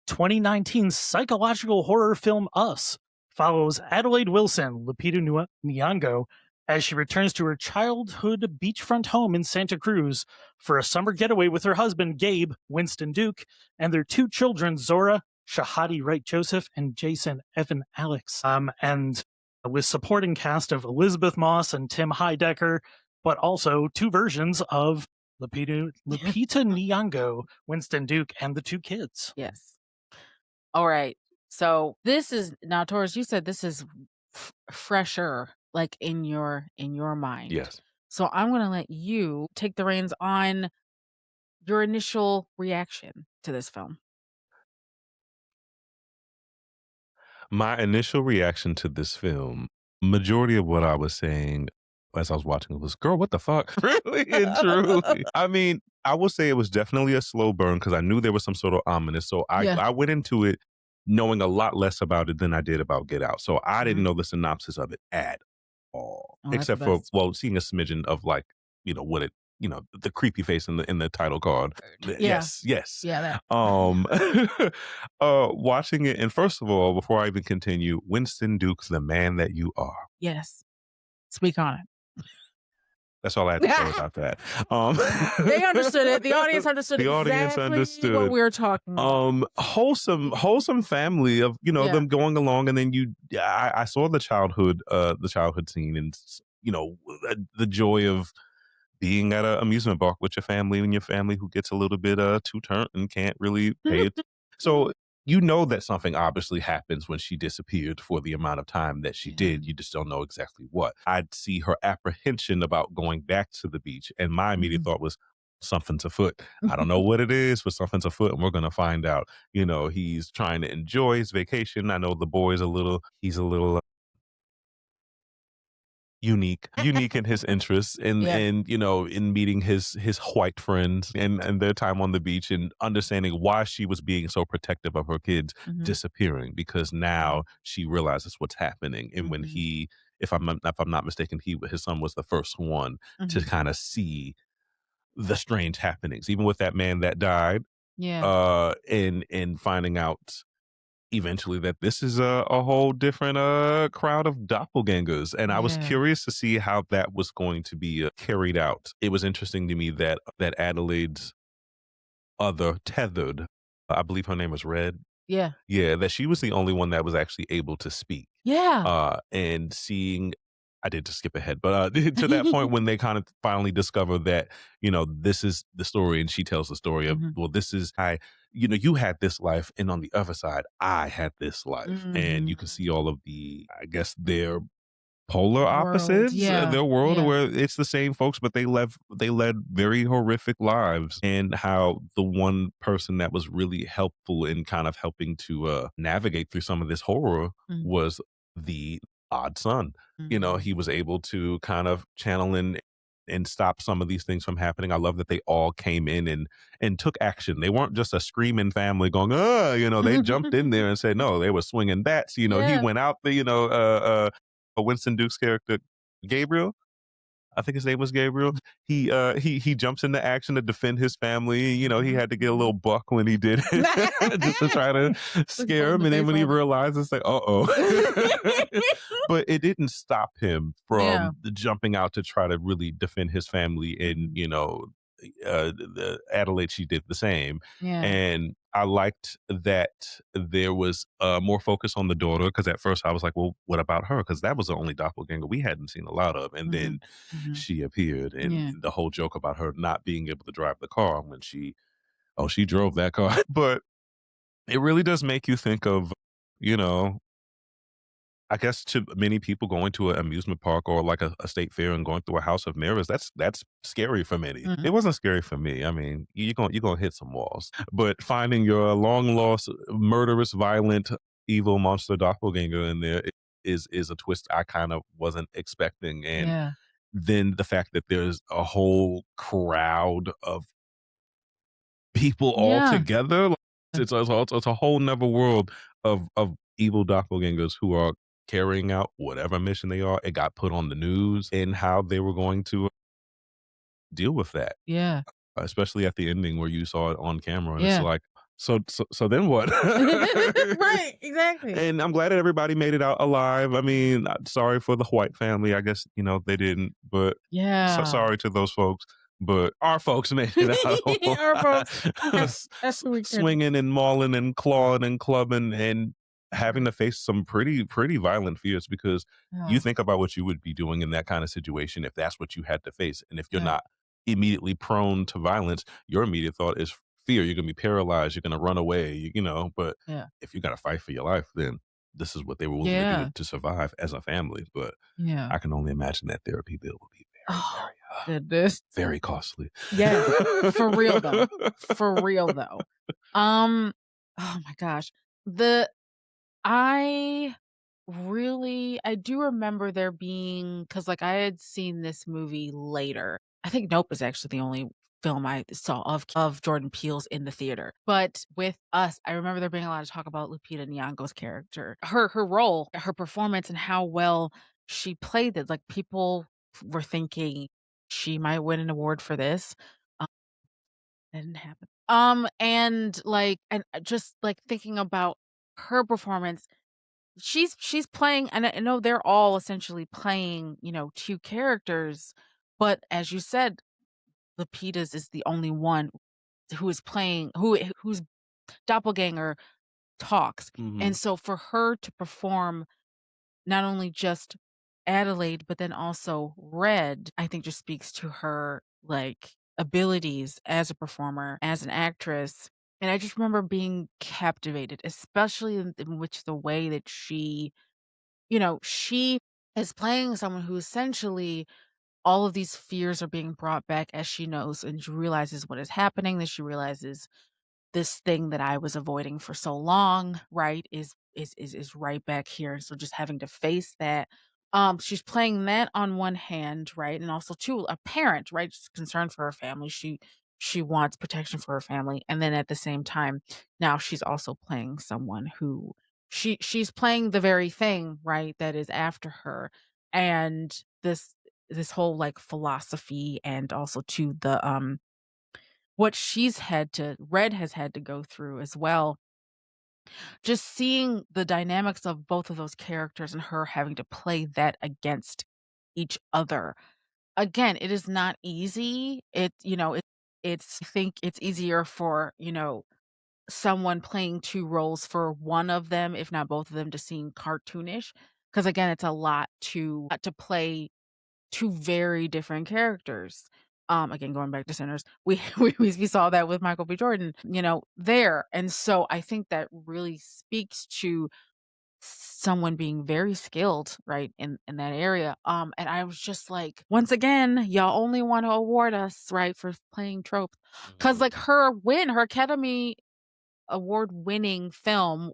2019 psychological horror film Us follows Adelaide Wilson, Lupita Nyong'o, as she returns to her childhood beachfront home in Santa Cruz for a summer getaway with her husband, Gabe, Winston Duke, and their two children, Zora, Shahadi Wright Joseph, and Jason Evan Alex. And with supporting cast of Elizabeth Moss and Tim Heidecker, but also two versions of Lupita Nyong'o, Winston Duke, and the two kids. Yes. All right. So this is now, Taurus, you said this is fresher, like in your mind. Yes. So I'm going to let you take the reins on your initial reaction to this film. My initial reaction to this film, majority of what I was saying as I was watching it was, girl, what the fuck? Really and truly. I mean, I would say it was definitely a slow burn because I knew there was some sort of ominous. So I went into it knowing a lot less about it than I did about Get Out. So I didn't know the synopsis of it at all. Oh, except for, seeing a smidgen of like, what it, the creepy face in the title card. Yeah. Yes. Yeah. Watching it, and first of all, before I even continue, Winston Duke's The Man That You Are. Yes. Speak on it. That's all I had to say about that. They understood it. The audience understood the exactly audience understood what we were talking about. Wholesome family of, them going along, and then I saw the childhood scene, and the joy of being at an amusement park with your family, and your family who gets a little bit too turnt and can't really pay it. So that something obviously happens when she disappeared for the amount of time that she did. You just don't know exactly what. I'd see her apprehension about going back to the beach, and my immediate thought was, something's afoot. I don't know what it is, but something's afoot, and we're going to find out. He's trying to enjoy his vacation. I know the boy's he's a little unique in his interests, and in meeting his white friends and their time on the beach, and understanding why she was being so protective of her kids disappearing, because now she realizes what's happening. And when if I'm not mistaken, his son was the first one to kind of see the strange happenings, even with that man that died, Yeah. and finding out eventually that this is a whole different crowd of doppelgangers. And I was Yeah. curious to see how that was going to be carried out. It was interesting to me that Adelaide's other tethered, I believe her name was Red. Yeah. Yeah, that she was the only one that was actually able to speak. Yeah. And seeing, I did just skip ahead, but to that point when they kind of finally discover that, this is the story, and she tells the story of, Mhm. well, this is you had this life, and on the other side, I had this life, and you Mhm. can see all of the, I guess, their polar World. opposites, Yeah. their world Yeah. where it's the same folks, but they led very horrific lives, and how the one person that was really helpful in kind of helping to navigate through some of this horror Mm. was the odd son. Mhm. He was able to kind of channel in and stop some of these things from happening. I love that they all came in and took action. They weren't just a screaming family going, they jumped in there and said, no, they were swinging bats. He Yeah. went out there, Winston Duke's character, Gabriel. I think his name was Gabriel. He jumps into action to defend his family. He Mhm. had to get a little buck when he did it just to try to Just scare blow in him. the And then face when he off. realized, it's like, uh-oh. But it didn't stop him Yeah. from jumping out to try to really defend his family. And, Mhm. the Adelaide, she did the same. Yeah. And I liked that there was more focus on the daughter, because at first I was like, well, what about her? Because that was the only doppelganger we hadn't seen a lot of. And then Mhm. Mhm. she appeared, and Yeah. the whole joke about her not being able to drive the car when she drove that car. But it really does make you think of, you know, I guess to many people going to an amusement park or like a state fair and going through a house of mirrors, that's scary for many. Mhm. It wasn't scary for me. I mean, you're gonna hit some walls. But finding your long lost, murderous, violent, evil monster doppelganger in there is a twist I kind of wasn't expecting. And Yeah. then the fact that there's a whole crowd of people all Yeah. together, like, it's a whole nother world of evil doppelgangers who are carrying out whatever mission they are. It got put on the news and how they were going to deal with that, Yeah. especially at the ending where you saw it on camera, and it's Yeah. like, so then what? Right, exactly. And I'm glad that everybody made it out alive. I mean, sorry for the White family. I guess, they didn't, but Yeah. sorry to those folks. But our folks made it out Our folks, alive. that's who we care about. Swinging and mauling and clawing and clubbing and having Mhm. to face some pretty violent fears, because you Yeah. think about what you would be doing in that kind of situation if that's what you had to face. And if you're Yeah. not immediately prone to violence, your immediate thought is fear. You're going to be paralyzed. You're going to run away, but Yeah. if you got to fight for your life, then this is what they were willing to do Yeah. to survive as a family. But Yeah. I can only imagine that therapy bill will be very, Oh, very, goodness. very costly. Yeah. For real though. For real though. Um, oh my gosh. The I I do remember there being, because like I had seen this movie later. I think Nope is actually the only film I saw of Jordan Peele's in the theater. But with Us, I remember there being a lot of talk about Lupita Nyong'o's character, her role, her performance, and how well she played it. Like people were thinking she might win an award for this. Um, that didn't happen. And just like thinking about her performance, she's playing, and I know they're all essentially playing, two characters, but as you said, Lupita's is the only one who is playing whose doppelganger talks. Mhm. And so for her to perform not only just Adelaide, but then also Red, I think just speaks to her like abilities as a performer, as an actress. And I just remember being captivated, especially in which the way that she is playing someone who essentially all of these fears are being brought back as she knows and she realizes what is happening, that she realizes this thing that I was avoiding for so long, right, is right back here. So just having to face that. She's playing that on one hand, right? And also too a parent, right? She's concerned for her family. She wants protection for her family. And then at the same time, now she's also playing someone who she's playing the very thing, right, that is after her. And this whole like philosophy and also to the what Red has had to go through as well. Just seeing the dynamics of both of those characters and her having to play that against each other. Again, it is not easy. It's I think it's easier for, someone playing 2 roles for one of them, if not both of them, to seem cartoonish. Because again, it's a lot to play 2 very different characters. Again, going back to Sinners, we we saw that with Michael B. Jordan, there. And so I think that really speaks to someone being very skilled, right, in that area. And I was just like, once again, y'all only want to award us, right, for playing tropes. Because Mhm. like her Academy Award winning film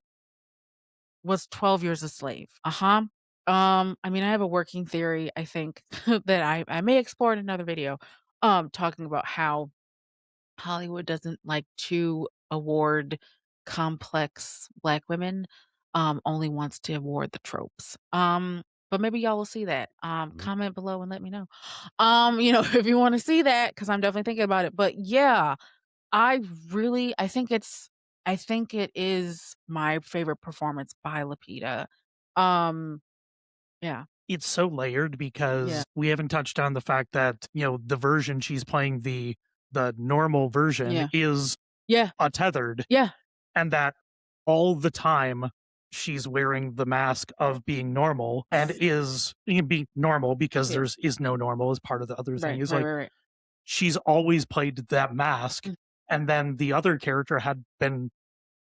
was 12 Years a Slave. Uh-huh. I mean, I have a working theory, I think, that I may explore in another video, talking about how Hollywood doesn't like to award complex Black women, only wants to award the tropes. But maybe y'all will see that. Mhm. Comment below and let me know. If you want to see that, because I'm definitely thinking about it. But yeah, I really I think it is my favorite performance by Lupita. Um, yeah. It's so layered Yeah. because we haven't touched on the fact that, the version she's playing, the normal version, Yeah. is Yeah. untethered, Yeah. and that all the time she's wearing the mask of being normal and is being normal because Yeah. is no normal as part of the other thing. Right. Is Right. like Right. Right. she's always played that mask, Mm. and then the other character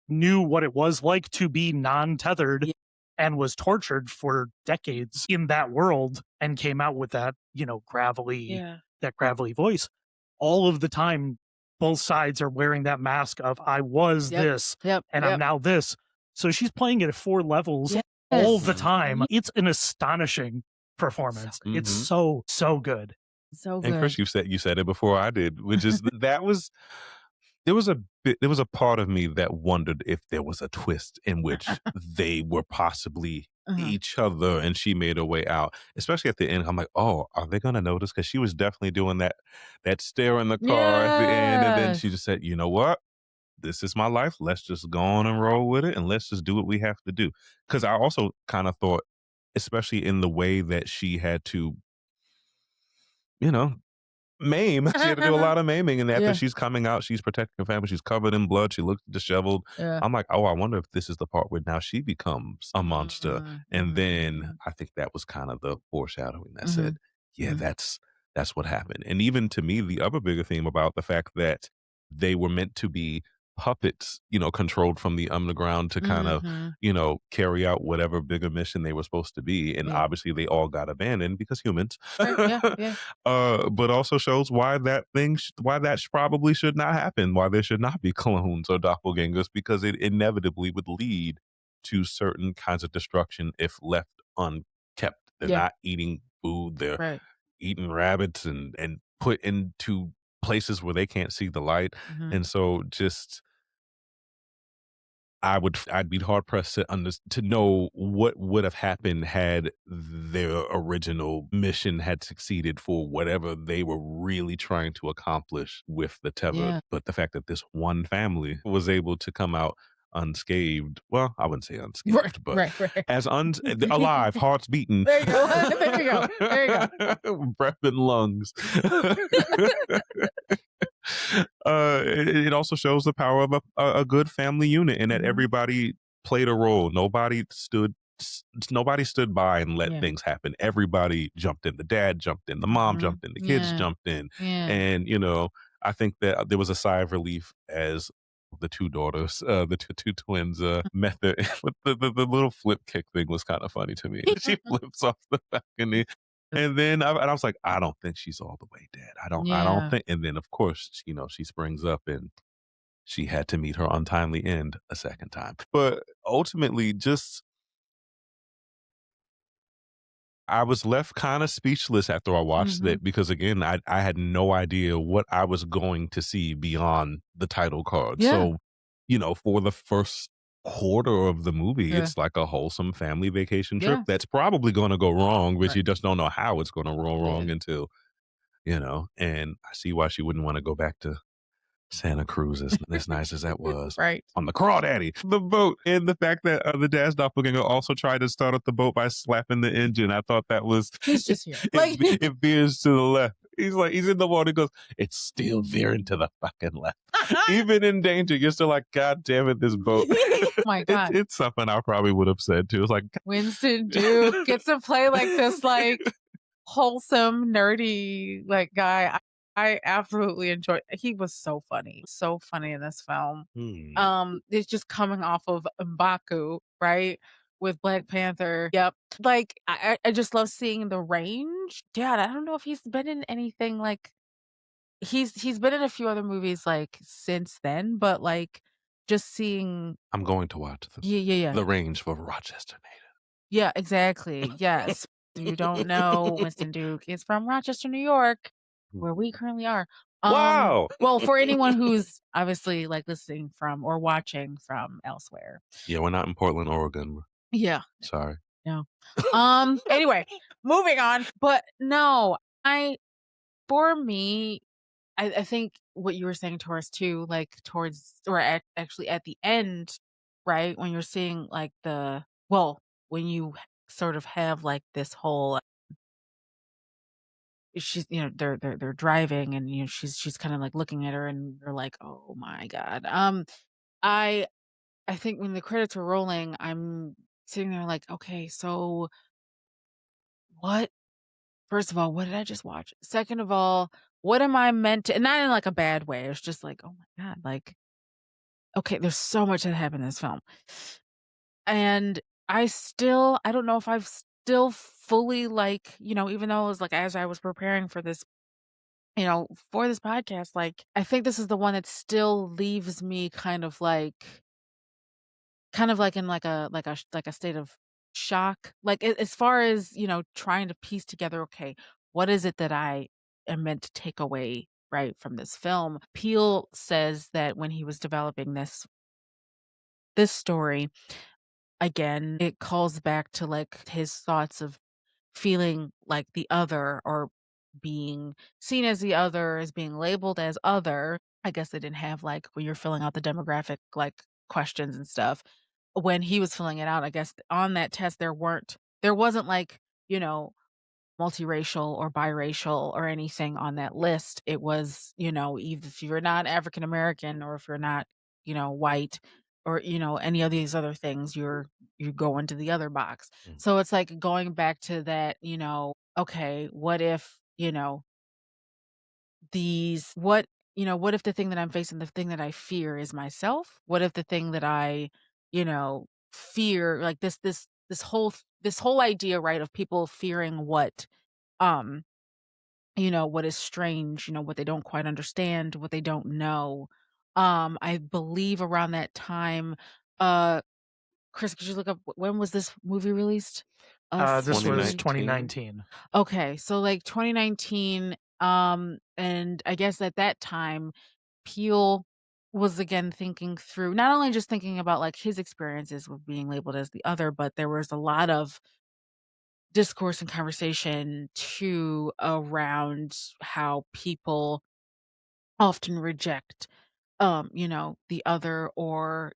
knew what it was like to be non-tethered Yeah. and was tortured for decades in that world and came out with that, Yeah. gravelly voice. All of the time, both sides are wearing that mask of I was Yep. this Yep. and I'm Yep. now this. So she's playing it at 4 levels all the Yes. time. Mhm. It's an astonishing So performance. It's Mhm. so good. so And Chris, good. you said it before I did, which is that was there was a part of me that wondered if there was a twist in which they were possibly Uh-huh. each other and she made her way out. Especially at the end, I'm like, oh, are they gonna notice? Because she was definitely doing that stare in the car at the end, and then she Yes. just said, you know what? This is my life. Let's just go on and roll with it and let's just do what we have to do. Because I also kind of thought, especially in the way that she had to, you know, maim. She had to do a lot of maiming, and after Yeah. she's coming out, she's protecting her family. She's covered in blood. She looks disheveled. Yeah. I'm like, oh, I wonder if this is the part where now she becomes a monster. And then Mhm. I think that was kind of the foreshadowing that said, Mhm. yeah, Mhm. that's what happened. And even to me, the other bigger theme about the fact that they were meant to be puppets, controlled from the underground to kind of, Mhm. carry out whatever bigger mission they were supposed to be. And Yeah. obviously they all got abandoned because humans. Right. Yeah. Yeah. But also shows why that probably should not happen, why there should not be clones or doppelgangers, because it inevitably would lead to certain kinds of destruction if left unkept. They're Yeah. not eating food, they're Right. eating rabbits and put into places where they can't see the light. Mhm. And so just I'd be hard pressed to know what would have happened had their original mission had succeeded for whatever they were really trying to accomplish with the tethered. Yeah. But the fact that this one family was able to come out unscathed, well, I wouldn't say Right. unscathed, but Right. Right. as alive, hearts beating, There you go. There you go. There you go. breath and lungs. It also shows the power of a good family unit, and that Mhm. everybody played a role. Nobody stood by and let Yeah. things happen. Everybody jumped in. The dad jumped in, the mom Mhm. jumped in, the kids Yeah. jumped in. Yeah. And I think that there was a sigh of relief as the two daughters, the two twins, met their with the little flip kick thing was kind of funny to me. She flips off the balcony. And then I was like, I don't think she's all the way dead. I don't Yeah. think. And then of course, she springs up and she had to meet her untimely end a second time. But ultimately, just I was left kind of speechless after I watched Mhm. it because again, I had no idea what I was going to see beyond the title card. Yeah. So, for the first quarter of the movie, Yeah. it's like a wholesome family vacation trip Yeah. that's probably going to go wrong, but Right. you just don't know how it's going to roll wrong Yeah. until, and I see why she wouldn't want to go back to Santa Cruz as nice as that was. Right. On the Crawdaddy, the boat, and the fact that the dad's doppelganger also tried to start up the boat by slapping the engine. I thought that was, He's just here. it veers to the left. He's in the water. He goes, it's still veering to the fucking left. Even in danger, you're still like, God damn it, this boat. Oh my God. It's something I probably would have said too. It's like, Winston Duke gets to play like this, like wholesome, nerdy, like guy. I absolutely enjoyed. He was so funny in this film. It's just coming off of M'Baku, right? With Black Panther. Yep. Like I just love seeing the range. Dad, I don't know if he's been in anything like he's been in a few other movies like since then, but like just seeing I'm going to watch yeah. the range for Rochester Native. Yeah, exactly. Yes. You don't know Winston Duke is from Rochester, New York, where we currently are. Wow. Well, for anyone who's obviously like listening from or watching from elsewhere. Yeah, we're not in Portland, Oregon. Yeah. Sorry. No. Anyway, moving on. But no, for me, I think what you were saying, Taurus, too, like towards or actually at the end, right? When you're seeing like when you sort of have like this whole she's they're driving and she's kind of like looking at her and you're like, oh my God. I I think when the credits were rolling, I'm sitting there like, okay, so what, first of all, what did I just watch? Second of all, what am I meant to, and not in like a bad way. It's just like, oh my God, like, okay, there's so much that happened in this film. And I don't know if I've still fully like, even though it was like as I was preparing for this, for this podcast, like I think this is the one that still leaves me kind of like in like a state of shock. Like as far as, trying to piece together, okay, what is it that I am meant to take away right from this film? Peele says that when he was developing this story, again, it calls back to like his thoughts of feeling like the other or being seen as the other, as being labeled as other. I guess they didn't have like when you're filling out the demographic questions and stuff. When he was filling it out, I guess on that test there wasn't like, multiracial or biracial or anything on that list. It was, either if you're not African American or if you're not, white or, any of these other things, you go into the other box. So it's like going back to that, okay, what if, what if the thing that I'm facing, the thing that I fear is myself? What if the thing that I, fear, like this whole idea, right, of people fearing um, what is strange, what they don't quite understand, what they don't know. I believe around that time, uh, Chris, could you look up when was this movie released? This was 2019. 2019. Okay, so like 2019, and I guess at that time, Peele was again thinking through, not only just thinking about like his experiences with being labeled as the other, but there was a lot of discourse and conversation too around how people often reject the other, or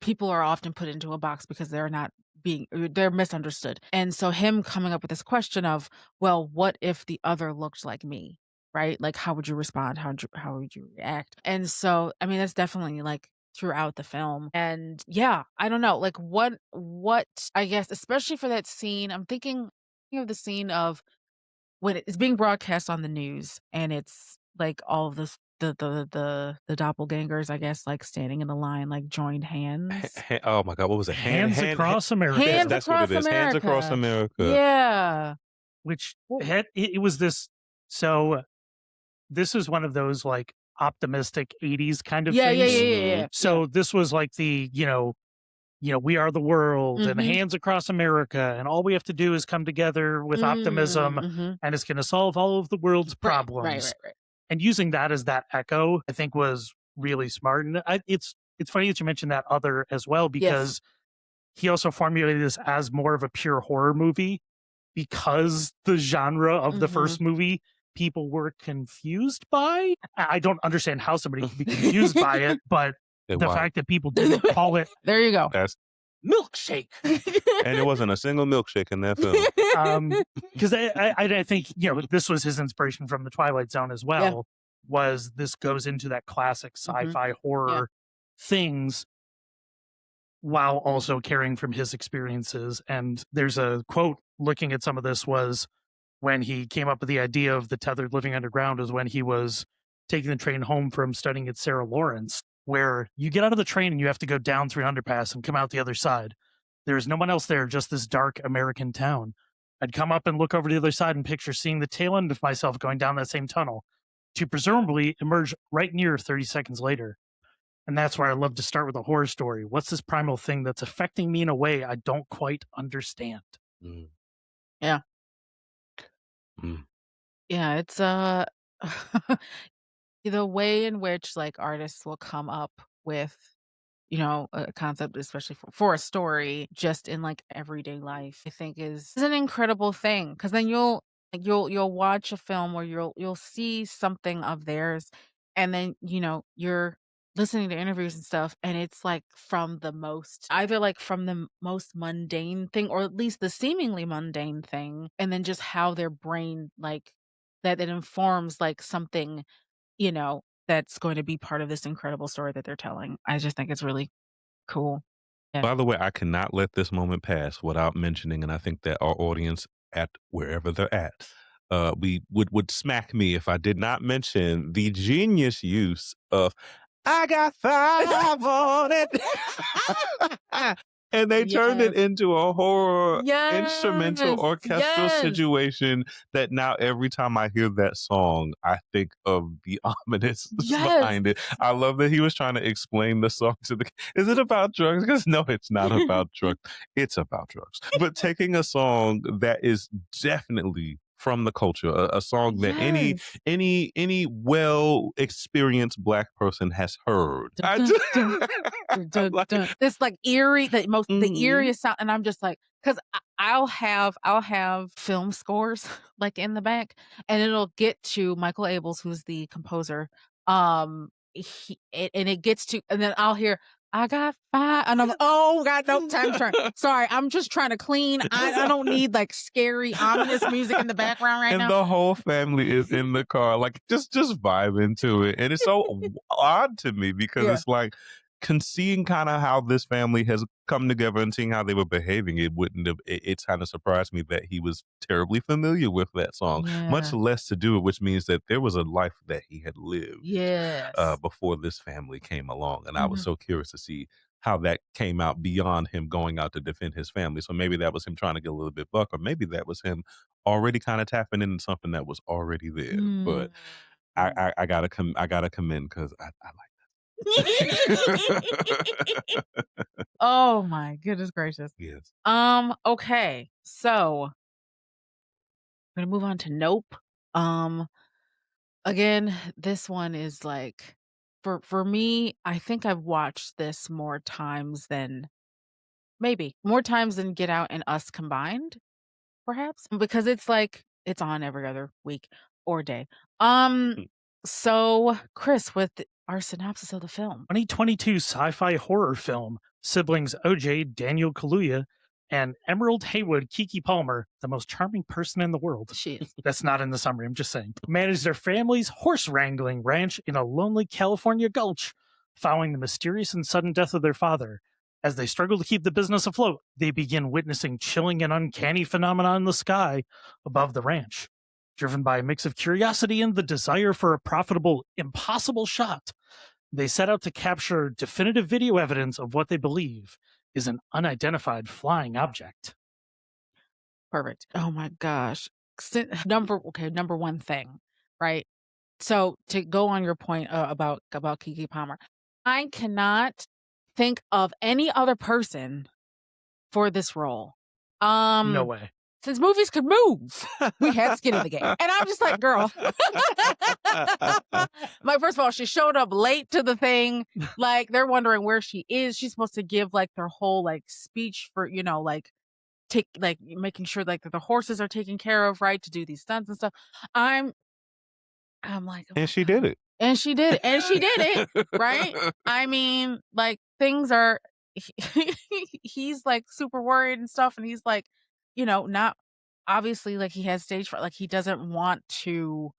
people are often put into a box because they're misunderstood. And so him coming up with this question of, well, what if the other looked like me, right? Like how would you respond, how would you react? And so I mean that's definitely like throughout the film. And yeah, I don't know, like what I guess, especially for that scene, I'm thinking of the scene of when it's being broadcast on the news and it's like all of this the doppelgangers, I guess, like standing in the line, like joined hands. Oh my God, what was it? Hands Across America. Hands That's what Across it is. Hands Across America. America. Yeah. Which it was this. So this is one of those like optimistic 80s kind of Yeah, things. yeah. So this was like the, we are the world and hands across America, and all we have to do is come together with optimism, and it's going to solve all of the world's problems. Right. And using that as that echo, I think was really smart. And it's It's funny that you mentioned that other as well, because he also formulated this as more of a pure horror movie because the genre of the first movie people were confused by. I don't understand how somebody could be confused by it, but the fact that people didn't call it There you go. That's milkshake. and it wasn't a single milkshake in that film. Because I think, this was his inspiration from the Twilight Zone as well, was this goes into that classic sci-fi horror things while also caring from his experiences. And there's a quote looking at some of this was when he came up with the idea of the tethered living underground is when he was taking the train home from studying at Sarah Lawrence, where you get out of the train and you have to go down through an underpass and come out the other side. There's no one else there, just this dark American town. I'd come up and look over to the other side and picture seeing the tail end of myself going down that same tunnel to presumably emerge right near 30 seconds later. And that's where I love to start with a horror story. What's this primal thing that's affecting me in a way I don't quite understand? Yeah. Yeah, it's the way in which like artists will come up with a concept, especially for a story, just in like everyday life, I think is an incredible thing. Because then you'll watch a film or you'll see something of theirs, and then you're listening to interviews and stuff, and it's like from the most mundane thing, or at least the seemingly mundane thing, and then just how their brain like that it informs like something that's going to be part of this incredible story that they're telling. I just think it's really cool. Yeah. By the way, I cannot let this moment pass without mentioning, and I think that our audience at wherever they're at, we would smack me if I did not mention the genius use of "I got 5 on it," and they turned it into a horror instrumental orchestral situation that now every time I hear that song, I think of the ominous behind it. I love that he was trying to explain the song to the. Is it about drugs? Because no, it's not about drugs. It's about drugs. But taking a song that is definitely from the culture, a song that any well experienced Black person has heard. This like eerie, the eeriest sound, and I'm just like, because I'll have film scores like in the back, and it'll get to Michael Abels, who's the composer, and it gets to, and then I'll hear "I got 5," and I'm oh god, no time turn. Sorry, I'm just trying to clean. I don't need like scary ominous music in the background right now. And the whole family is in the car, like just vibing to it, and it's so odd to me because it's like seeing kind of how this family has come together and seeing how they were behaving. It's kind of surprised me that he was terribly familiar with that song, much less to do it, which means that there was a life that he had lived before this family came along. And I was so curious to see how that came out beyond him going out to defend his family. So maybe that was him trying to get a little bit buck, or maybe that was him already kind of tapping into something that was already there. But I gotta commend because I like oh my goodness gracious. Yes. Okay. So we're gonna move on to Nope. Again, this one is like for me, I think I've watched this more times than Get Out and Us combined, perhaps. Because it's like it's on every other week or day. So Chris, with our synopsis of the film. 2022 sci-fi horror film, siblings OJ, Daniel Kaluuya, and Emerald Haywood, Kiki Palmer, the most charming person in the world. She is. That's not in the summary, I'm just saying. Manage their family's horse wrangling ranch in a lonely California gulch following the mysterious and sudden death of their father. As they struggle to keep the business afloat, they begin witnessing chilling and uncanny phenomena in the sky above the ranch. Driven by a mix of curiosity and the desire for a profitable, impossible shot, they set out to capture definitive video evidence of what they believe is an unidentified flying object. Perfect. Oh my gosh. Number one thing, right? So to go on your point about Kiki Palmer, I cannot think of any other person for this role. No way. since movies could move, we had skin in the game. And I'm just like, girl. Like, first of all, she showed up late to the thing. Like, they're wondering where she is. She's supposed to give like their whole like speech for, like making sure like that the horses are taken care of, right, to do these stunts and stuff. I'm like, oh and she did it. And she did it. And she did it. Right? I mean, like, things are he's like super worried and stuff, and he's like, not obviously, like, he has stage fright, like he doesn't want to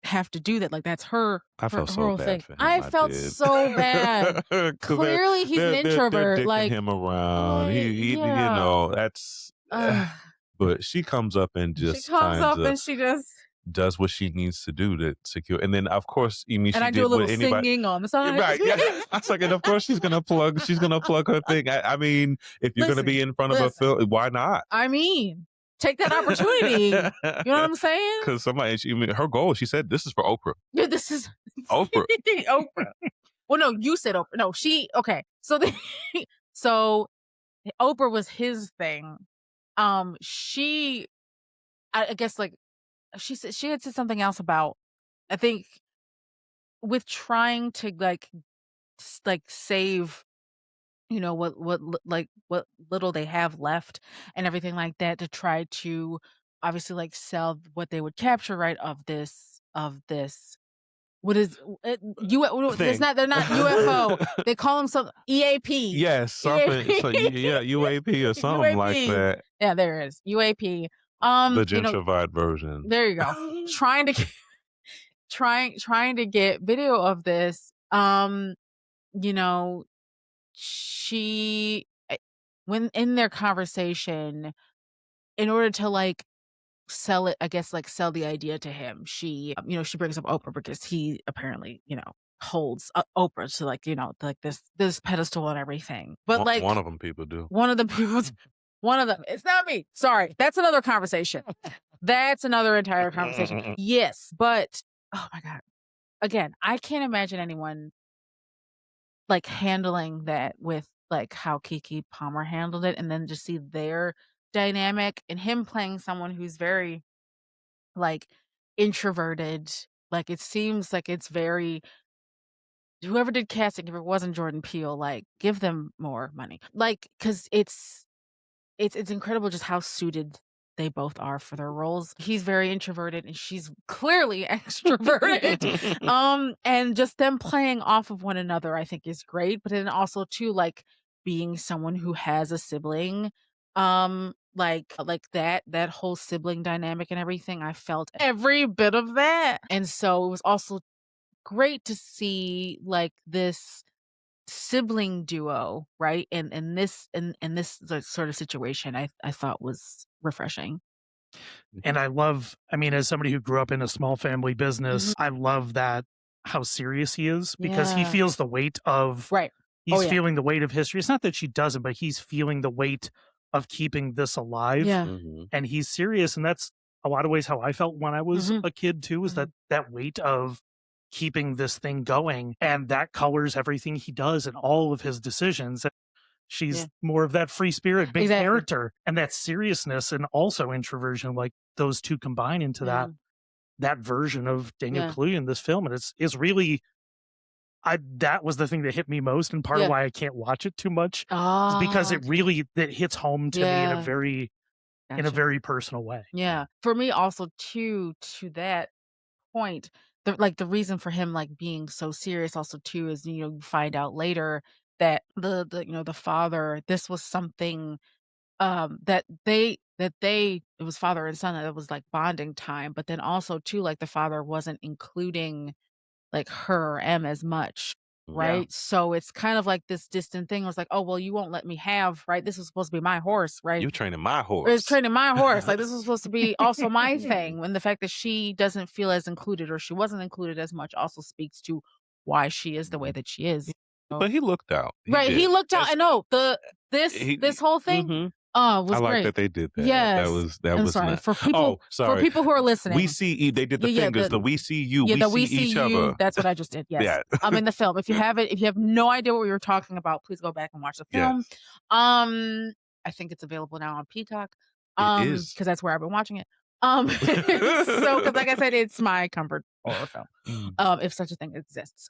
have to do that. Like, that's her I felt her so whole bad thing. for him. I felt did. so bad. 'Cause Clearly he's an they're introvert. dicking Like, him around. He yeah. That's but she comes up and just she comes up kinda and she just does what she needs to do to secure. And then of course, I mean, and she I did do a little what anybody singing on the side. Right. Yeah. I was like, and of course she's gonna plug her thing. I mean, if you're gonna be in front of a film, why not? I mean, take that opportunity. You know what I'm saying? Because her goal, she said, this is for Oprah. Yeah, this is Oprah. Oprah. Well, no, you said Oprah. No, okay. So so Oprah was his thing. I guess like she had said something else about, I think, with trying to like save what little they have left and everything like that, to try to obviously like sell what they would capture, right, of this what is it, they're not UFO, they call them some EAP. Yes, something. EAP. So, yeah, UAP or something like that. Yeah, there is UAP. The gentrified version. There you go. trying to get video of this. She, when in their conversation, in order to like sell it, I guess, like sell the idea to him, she she brings up Oprah because he apparently holds Oprah to like like this pedestal and everything. But like one of them people do. One of them, it's not me. Sorry, that's another conversation. That's another entire conversation. Yes, but oh my God, again, I can't imagine anyone like handling that with like how Keke Palmer handled it, and then just see their dynamic and him playing someone who's very like introverted. Like, it seems like it's very, whoever did casting, if it wasn't Jordan Peele, like, give them more money. Like, because it's incredible just how suited they both are for their roles. He's very introverted and she's clearly extroverted. And just them playing off of one another, I think, is great. But then also too, like, being someone who has a sibling, like that whole sibling dynamic and everything, I felt every bit of that. And so it was also great to see like this sibling duo, right? And this sort of situation, I thought was refreshing. And I mean, as somebody who grew up in a small family business, I love that how serious he is, because he feels the weight of right. He's feeling the weight of history. It's not that she doesn't, but he's feeling the weight of keeping this alive. Yeah. And he's serious. And that's a lot of ways how I felt when I was a kid too, is that weight of keeping this thing going. And that colors everything he does and all of his decisions. She's more of that free spirit, big character, and that seriousness and also introversion. Like, those two combine into that version of Daniel Kaluuya in this film. And it's really, that was the thing that hit me most, and part of why I can't watch it too much is because it hits home to me in a very personal way. Yeah. For me also to that point, the reason for him like being so serious also too is, you find out later that the father, this was something that it was father and son, that it was like bonding time, but then also too, like, the father wasn't including like her or M as much, right? So it's kind of like this distant thing. It was like, oh well, you won't let me have, right? This was supposed to be my horse, right? You're training my horse. It's training my horse. Like, this was supposed to be also my thing. When the fact that she doesn't feel as included, or she wasn't included as much, also speaks to why she is the way that she is. But he looked out. He looked out. I know this whole thing. Was I like great that they did that. Yes. That was sorry. nice. For people, for people who are listening. We see, they did the fingers, we see you, we see each other. That's what I just did. Yes. Yeah. In the film. If you have no idea what we were talking about, please go back and watch the film. Yes. I think it's available now on Peacock. It is. Because that's where I've been watching it. So because like I said, it's my comfort horror film, if such a thing exists.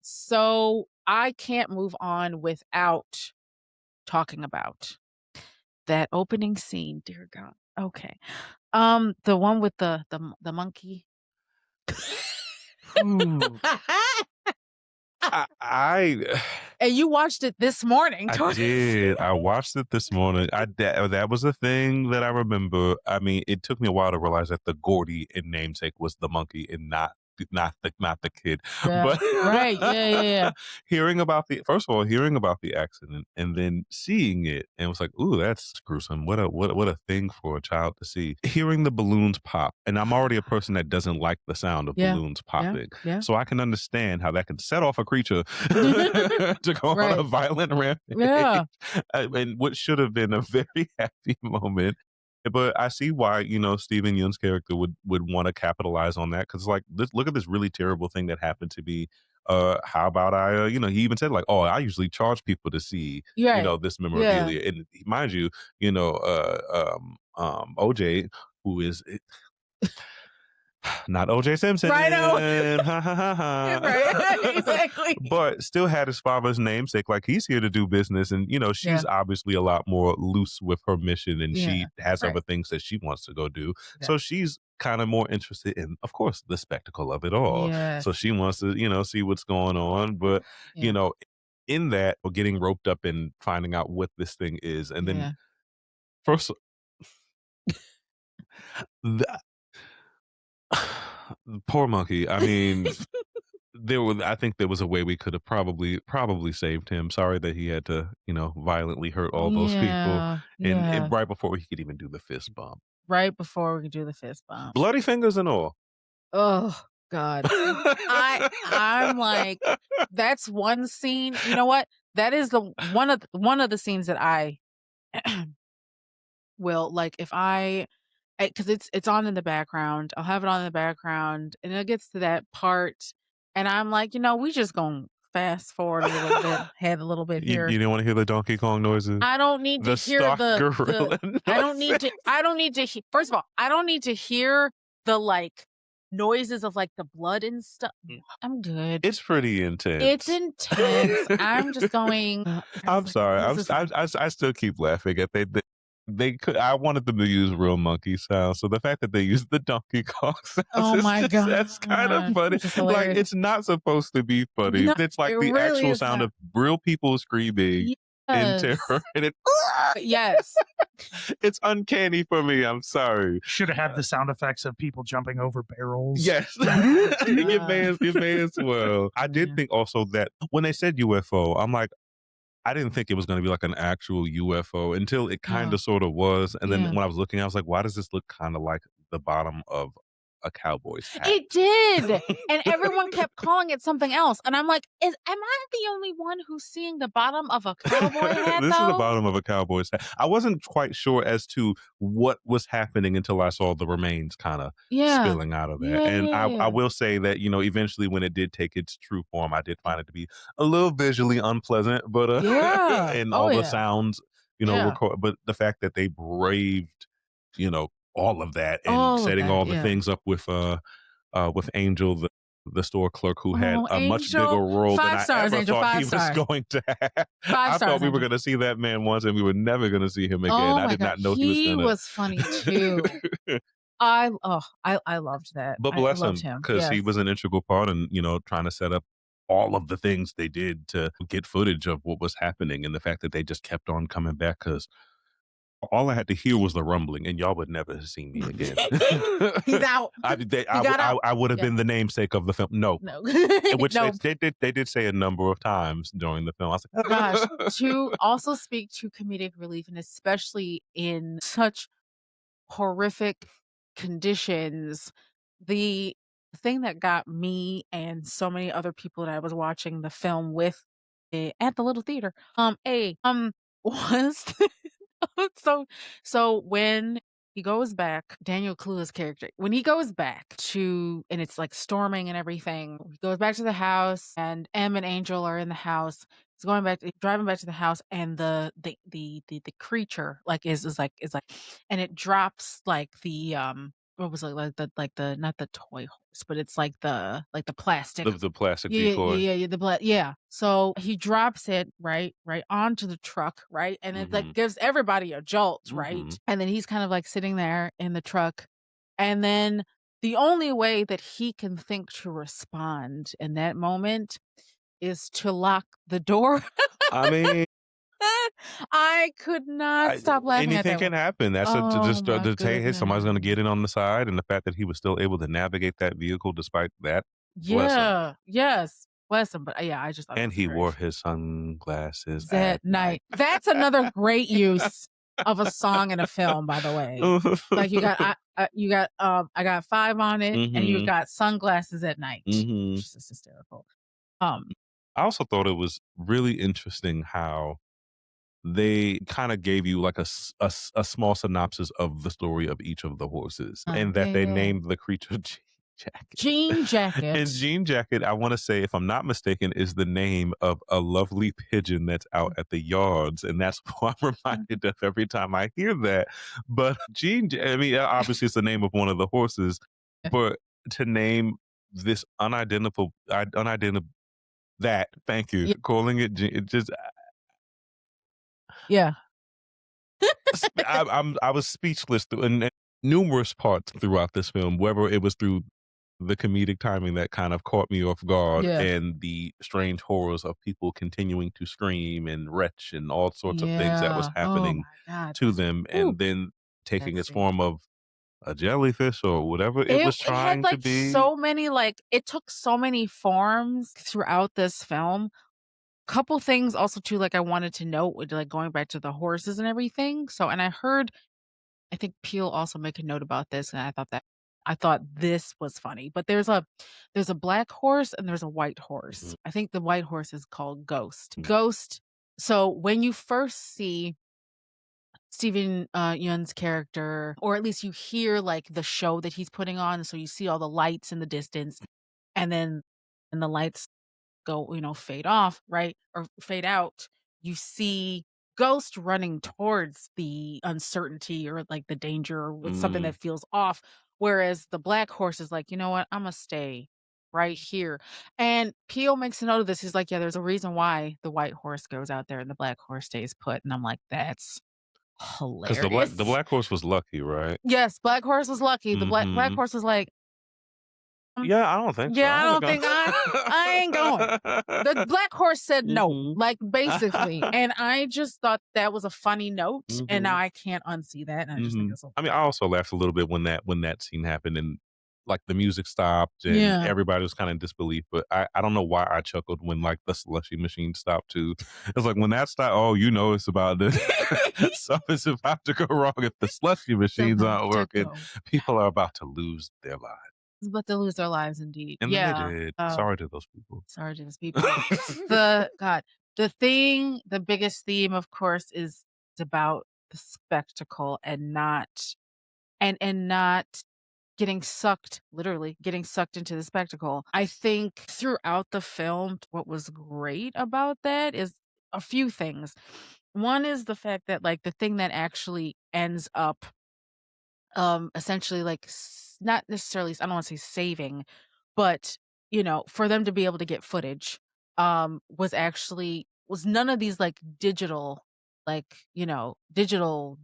So I can't move on without talking about that opening scene. Dear God. Okay. The one with the monkey. I And you watched it this morning. I did. I watched it this morning. That was a thing that I remember. I mean, it took me a while to realize that the Gordy in Namesake was the monkey and not the kid. Yeah. But Right. Yeah. hearing about the accident and then seeing it and was like, ooh, that's gruesome. What a thing for a child to see. Hearing the balloons pop, and I'm already a person that doesn't like the sound of balloons popping. Yeah. So I can understand how that can set off a creature to go on a violent rampage. Yeah. And what should have been a very happy moment. But I see why, Stephen Yeun's character would want to capitalize on that, because like, look at this really terrible thing that happened to me. How about he even said like, oh, I usually charge people to see, this memorabilia. Yeah. And mind you, OJ, who is not OJ Simpson. Right. Right. Exactly. But still had his father's namesake. Like, he's here to do business. And, she's obviously a lot more loose with her mission, and she has other things that she wants to go do. Yeah. So she's kind of more interested in, of course, the spectacle of it all. Yes. So she wants to, see what's going on. But, in that, or getting roped up in finding out what this thing is. And then first, poor monkey. I mean, I think there was a way we could have probably saved him. Sorry that he had to, violently hurt all those people. And right before he could even do the fist bump. Right before we could do the fist bump. Bloody fingers and all. Oh God. I'm like, that's one scene. You know what? That is one of the scenes that I will, like, if because it's on in the background. I'll have it on in the background, and it gets to that part, and I'm like, we just gonna fast forward a little bit, head a little bit here. You didn't want to hear the Donkey Kong noises? I don't need to hear gorilla I don't need to. First of all, I don't need to hear the like noises of like the blood and stuff. I'm good. It's pretty intense. It's intense. I'm just going. I'm sorry. I still keep laughing at they could. I wanted them to use real monkey sounds, so the fact that they used the Donkey Kong sounds, God, that's kind of funny. Like, it's not supposed to be funny. No, it's like the really actual sound of real people screaming in terror, and it. Yes, it's uncanny for me. I'm sorry. Should have had the sound effects of people jumping over barrels. Yes, you may as well. I did think also that when they said UFO, I'm like, I didn't think it was going to be like an actual UFO until it kind of sort of was. And then when I was looking, I was like, why does this look kind of like the bottom of a cowboy's hat? It did. And everyone kept calling it something else. And I'm like, am I the only one who's seeing the bottom of a cowboy hat? This is the bottom of a cowboy's hat. I wasn't quite sure as to what was happening until I saw the remains kind of spilling out of there. I will say that, eventually when it did take its true form, I did find it to be a little visually unpleasant, but and all the sounds, but the fact that they braved, all of that and setting all the things up with Angel, the store clerk, who had a much bigger role than I ever thought he was going to have. I thought we were going to see that man once and we were never going to see him again. I did not know he was funny too. I loved that. But bless him, because he was an integral part in, trying to set up all of the things they did to get footage of what was happening, and the fact that they just kept on coming back, because all I had to hear was the rumbling, and y'all would never have seen me again. He's out. I would have been the namesake of the film. No. Which they did say a number of times during the film. I was like, gosh, to also speak to comedic relief, and especially in such horrific conditions, the thing that got me and so many other people that I was watching the film with at the little theater, was so when he goes back, Daniel Kaluuya's character, when he goes back to, and it's like storming and everything, he goes back to the house, and Em and Angel are in the house, He's going back to driving back to the house, and the creature, like, is like and it drops, like, what was it? Like the not the toy horse, but it's like the plastic. The plastic Yeah, yeah, decoy. yeah, yeah, yeah. So he drops it right onto the truck, right? And it, like, Mhm. gives everybody a jolt, right? Mhm. And then he's kind of, like, sitting there in the truck, and then the only way that he can think to respond in that moment is to lock the door. I mean, I could not I stop laughing at anything that can one. happen. That's a to Oh just my to say, "Hey, somebody's gonna goodness. get in on the side," and the fact that he was still able to navigate that vehicle despite that, bless him. Yeah, yes. Bless him, but, yeah, I just thought that And was he very wore his sunglasses that at night. night. That's another great use of a song in a film, by the way. Like, I got 5 on it, and you Mhm, got sunglasses at night, which mhm. is just hysterical. Um, I also thought it was really interesting how they kinda gave you like a small synopsis of the story of each of the horses, and yeah, that they yeah. named the creature Jean Jacket. Jean And jacket. Jean Jacket, I wanna say, if I'm not mistaken, is the name of a lovely pigeon that's out at the yards, and that's what I'm reminded of every time I hear that. But I mean, obviously, it's the name of one of the horses, but to name this unidentifiable that, thank you, Yeah, calling it Jean, it just yeah. I was speechless through and numerous parts throughout this film, whether it was through the comedic timing that kind of caught me off guard Yeah. and the strange horrors of people continuing to scream and retch and all sorts of things that was Yeah. Oh happening my god, to that them, ooh, and then that taking its scene. form of a jellyfish or whatever it was It had, trying to like, be. so many, like it took so many forms throughout this film. Couple things also too, like, I wanted to note with, like, going back to the horses and everything. So and I think Peel also make a note about this, and I thought this was funny. But there's a black horse and there's a white horse. Mhm, I think the white horse is called Ghost. mm, Ghost so when you first see Steven, Yeun's character, or at least you hear, like, the show that he's putting on, so you see all the lights in the distance, and then and the lights go, fade off, right? Or fade out, you see Ghost running towards the uncertainty or like the danger or with something mm. that feels off. Whereas the black horse is like, you know what? I'm gonna stay right here. And Peel makes a note of this. He's like, yeah, there's a reason why the white horse goes out there and the black horse stays put. And I'm like, that's 'Cause the hilarious. black horse was lucky, right? Yes, black horse was lucky. The black Mhm. horse was like, Yeah, I don't think so. yeah, I I don't think think I ain't going. The black horse said no, Mhm. like, basically, and I just thought that was a funny note, and now Mhm. I can't unsee that, and I just think Mhm. it's so I mean, I funny. also laughed a little bit when that scene happened and, like, the music stopped and Yeah. everybody was kinda in disbelief, but I don't know why I chuckled when, like, the slushy machine stopped too. It's like, when that stopped, "Oh, you know it's about to something's about to go wrong if the slushy It's machines about aren't to working. go People are about to lose their lives." but they lose their lives indeed. And then they Yeah. did. Oh, Sorry to those people. sorry to those people. God, the biggest theme, of course, is about the spectacle and not getting sucked literally getting sucked into the spectacle. I think throughout the film, what was great about that is a few things. One is the fact that, like, the thing that actually ends up, essentially, like, not necessarily, I don't wanna say saving, but, for them to be able to get footage, was none of these, like, digital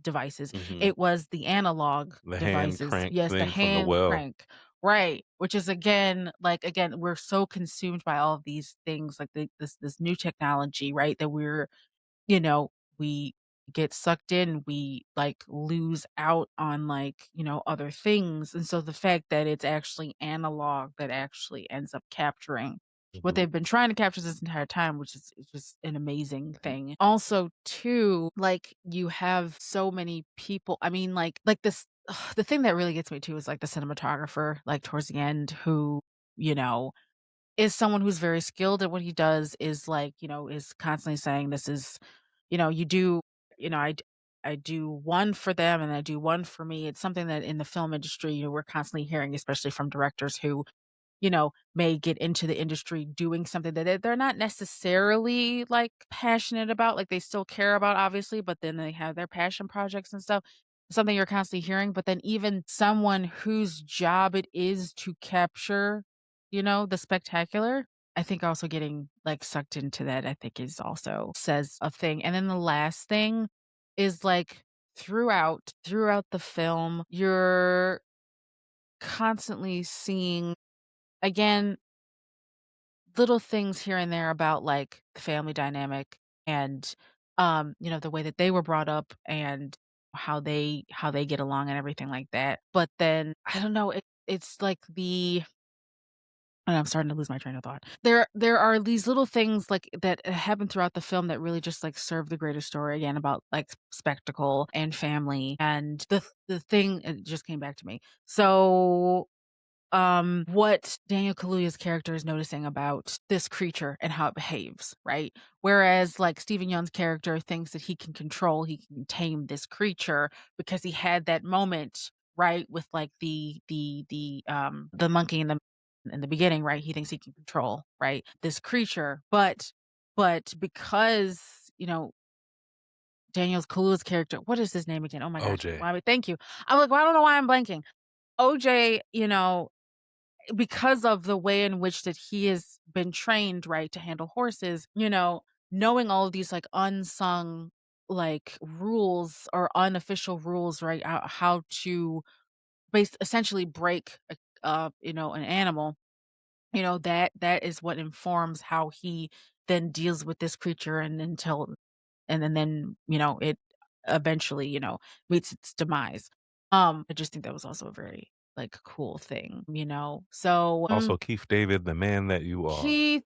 devices. Mhm. It was the analog The hand devices. crank Yes, the thing from the hand well. crank. Right, which is again, we're so consumed by all of these things, like, this new technology, right, that you know, we get sucked in, we, like, lose out on, like, other things, and so the fact that it's actually analog that actually ends up capturing what Mhm. they've been trying to capture this entire time, which is just an amazing thing. Also, too, like, you have so many people, I mean, like this the thing that really gets me too is, like, the cinematographer, like, towards the end, who, you know is someone who's very skilled at what he does, is like, is constantly saying, "This is," you do, I do one for them and I do one for me. It's something that in the film industry, we're constantly hearing, especially from directors who, may get into the industry doing something that they're not necessarily like passionate about. Like they still care about, obviously, but then they have their passion projects and stuff. Something you're constantly hearing. But then even someone whose job it is to capture, the spectacular, I think also getting like sucked into that, I think is also says a thing. And then the last thing is like throughout the film, you're constantly seeing again little things here and there about like the family dynamic and the way that they were brought up and how they get along and everything like that. But then I don't know, it's like and I'm starting to lose my train of thought. There are these little things like that happen throughout the film that really just like serve the greater story again about like spectacle and family. And the thing it just came back to me. So what Daniel Kaluuya's character is noticing about this creature and how it behaves, right? Whereas like Stephen Yeun's character thinks that he can tame this creature because he had that moment, right, with like the monkey in the beginning, right? He thinks he can control, right, this creature, but because Daniel Kaluuya's character, what is his name again? Oh my gosh, OJ. why? Thank you. I'm like, well, I don't know why I'm blanking. OJ, because of the way in which that he has been trained, right, to handle horses, knowing all of these like unsung like rules or unofficial rules, right, how to essentially break an animal, that is what informs how he then deals with this creature and then it eventually meets its demise. I just think that was also a very like cool thing, so Also, Keith David, the man that you are. Keith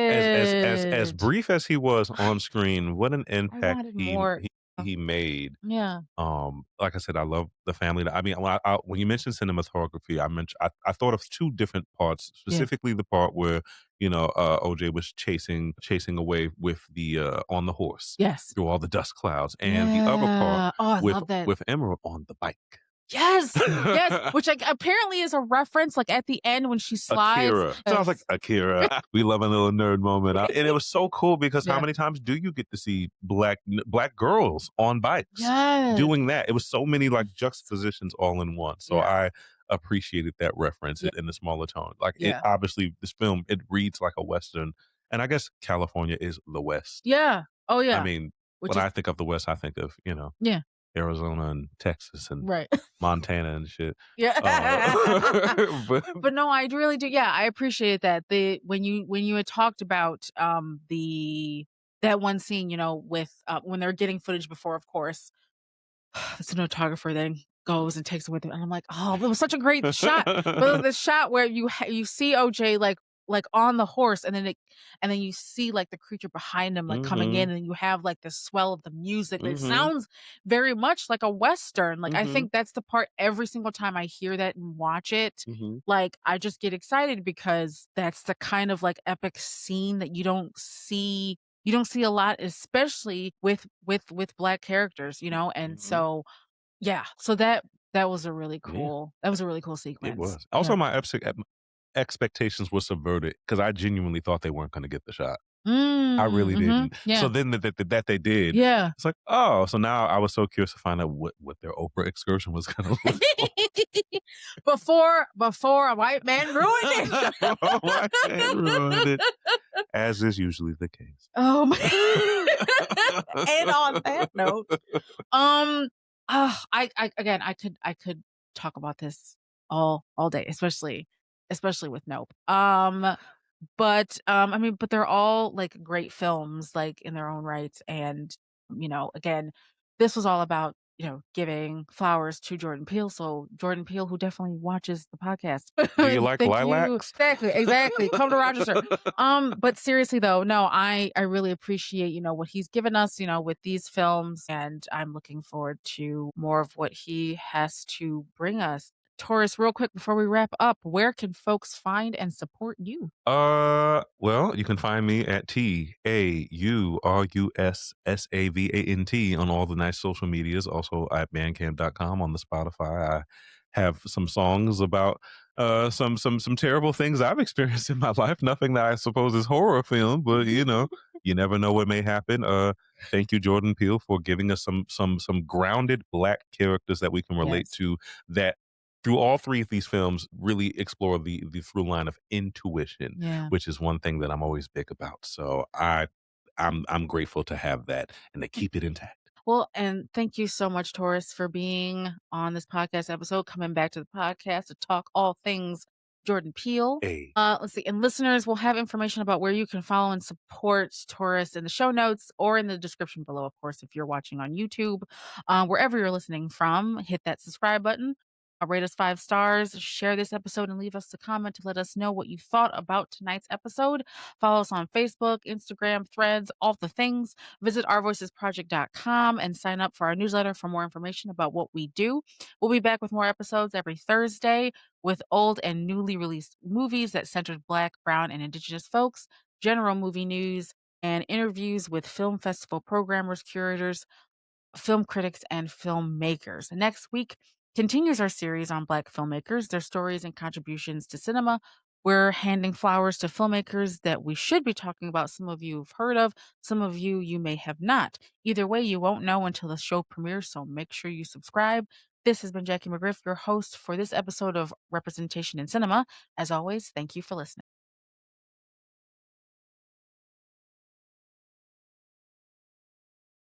As David. brief as he was on screen, what an I impact wanted he more. he, he made. Yeah. Like I said, I love the family. I mean, when you mentioned cinematography, I thought of two different parts, Yeah. specifically the part where OJ was chasing away with the on the horse Yes. through all the dust clouds, and the other part Yeah. Oh, I with love that. Emerald on the bike. Yes. Yes. Which like apparently is a reference like at the end when she slides. Akira. So I was like, Yes. Akira. We love a little nerd moment. And it was so cool because how Yeah. many times do you get to see black girls on bikes Yes. doing that? It was so many like juxtapositions all in one. So Yeah. I appreciated that reference Yeah. in the smaller tone. Like it Yeah. obviously this film, it reads like a Western. And I guess California is the West. Yeah. Oh I yeah. mean, Which when is I think of the West, I think of, yeah. Arizona and Texas and Right. Montana and shit. Yeah. But But no, I really do. Yeah, I appreciate that. When you had talked about that one scene, with when they're getting footage before, of course, the cinematographer then goes and takes it with him, and I'm like, oh, it was such a great shot. But it was this shot where you see OJ like on the horse, and then you see like the creature behind him like coming hmm in, and you have like the swell of the music. It hmm sounds very much like a western. Like I hmm think that's the part every single time I hear that and watch it, hmm like I just get excited because that's the kind of like epic scene that you don't see. You don't see a lot, especially with black characters, and hmm so yeah, so that was a really Yeah, cool it sequence. was. Also, Yeah. my expectations were subverted because I genuinely thought they weren't going to get the shot. I Mm, really mhm, didn't. So yeah. then that they did. Yeah. It's like, oh, so now I was so curious to find out what their Oprah excursion was going to look Before a white man ruined it. like. Why can't ruin it, as is usually the case. Oh my and on that note, um, I again, I could talk about this all day, especially with Nope. I mean, but they're all like great films, like in their own rights. And, again, this was all about, giving flowers to Jordan Peele. So Jordan Peele, who definitely watches the podcast. Do you like Thank you. lilacs? Exactly. Come to Rochester. But seriously though, no, I really appreciate, what he's given us, with these films. And I'm looking forward to more of what he has to bring us. Taurus, real quick before we wrap up, where can folks find and support you? Well, you can find me at TAURUSSAVANT on all the nice social medias. Also at bandcamp.com on the Spotify. I have some songs about some terrible things I've experienced in my life. Nothing that I suppose is horror film, but you never know what may happen. Thank you, Jordan Peele, for giving us some grounded Black characters that we can relate Yes. to. That through all three of these films, really explore the through line of intuition, Yeah. which is one thing that I'm always big about. So I'm grateful to have that and to keep it intact. Well, and thank you so much, Taurus, for being on this podcast episode, coming back to the podcast to talk all things Jordan Peele. Hey, Let's see. And listeners will have information about where you can follow and support Taurus in the show notes or in the description below, of course, if you're watching on YouTube. Wherever you're listening from, hit that subscribe button. Rate us 5 stars, share this episode, and leave us a comment to let us know what you thought about tonight's episode. Follow us on Facebook, Instagram, Threads, all the things. Visit ourvoicesproject.com and sign up for our newsletter for more information about what we do. We'll be back with more episodes every Thursday with old and newly released movies that centered Black, Brown, and Indigenous folks, general movie news, and interviews with film festival programmers, curators, film critics, and filmmakers. Next week continues our series on Black filmmakers, their stories and contributions to cinema. We're handing flowers to filmmakers that we should be talking about. Some of you have heard of, some of you may have not. Either way, you won't know until the show premieres, so make sure you subscribe. This has been Jackie McGriff, your host for this episode of Representation in Cinema. As always, thank you for listening.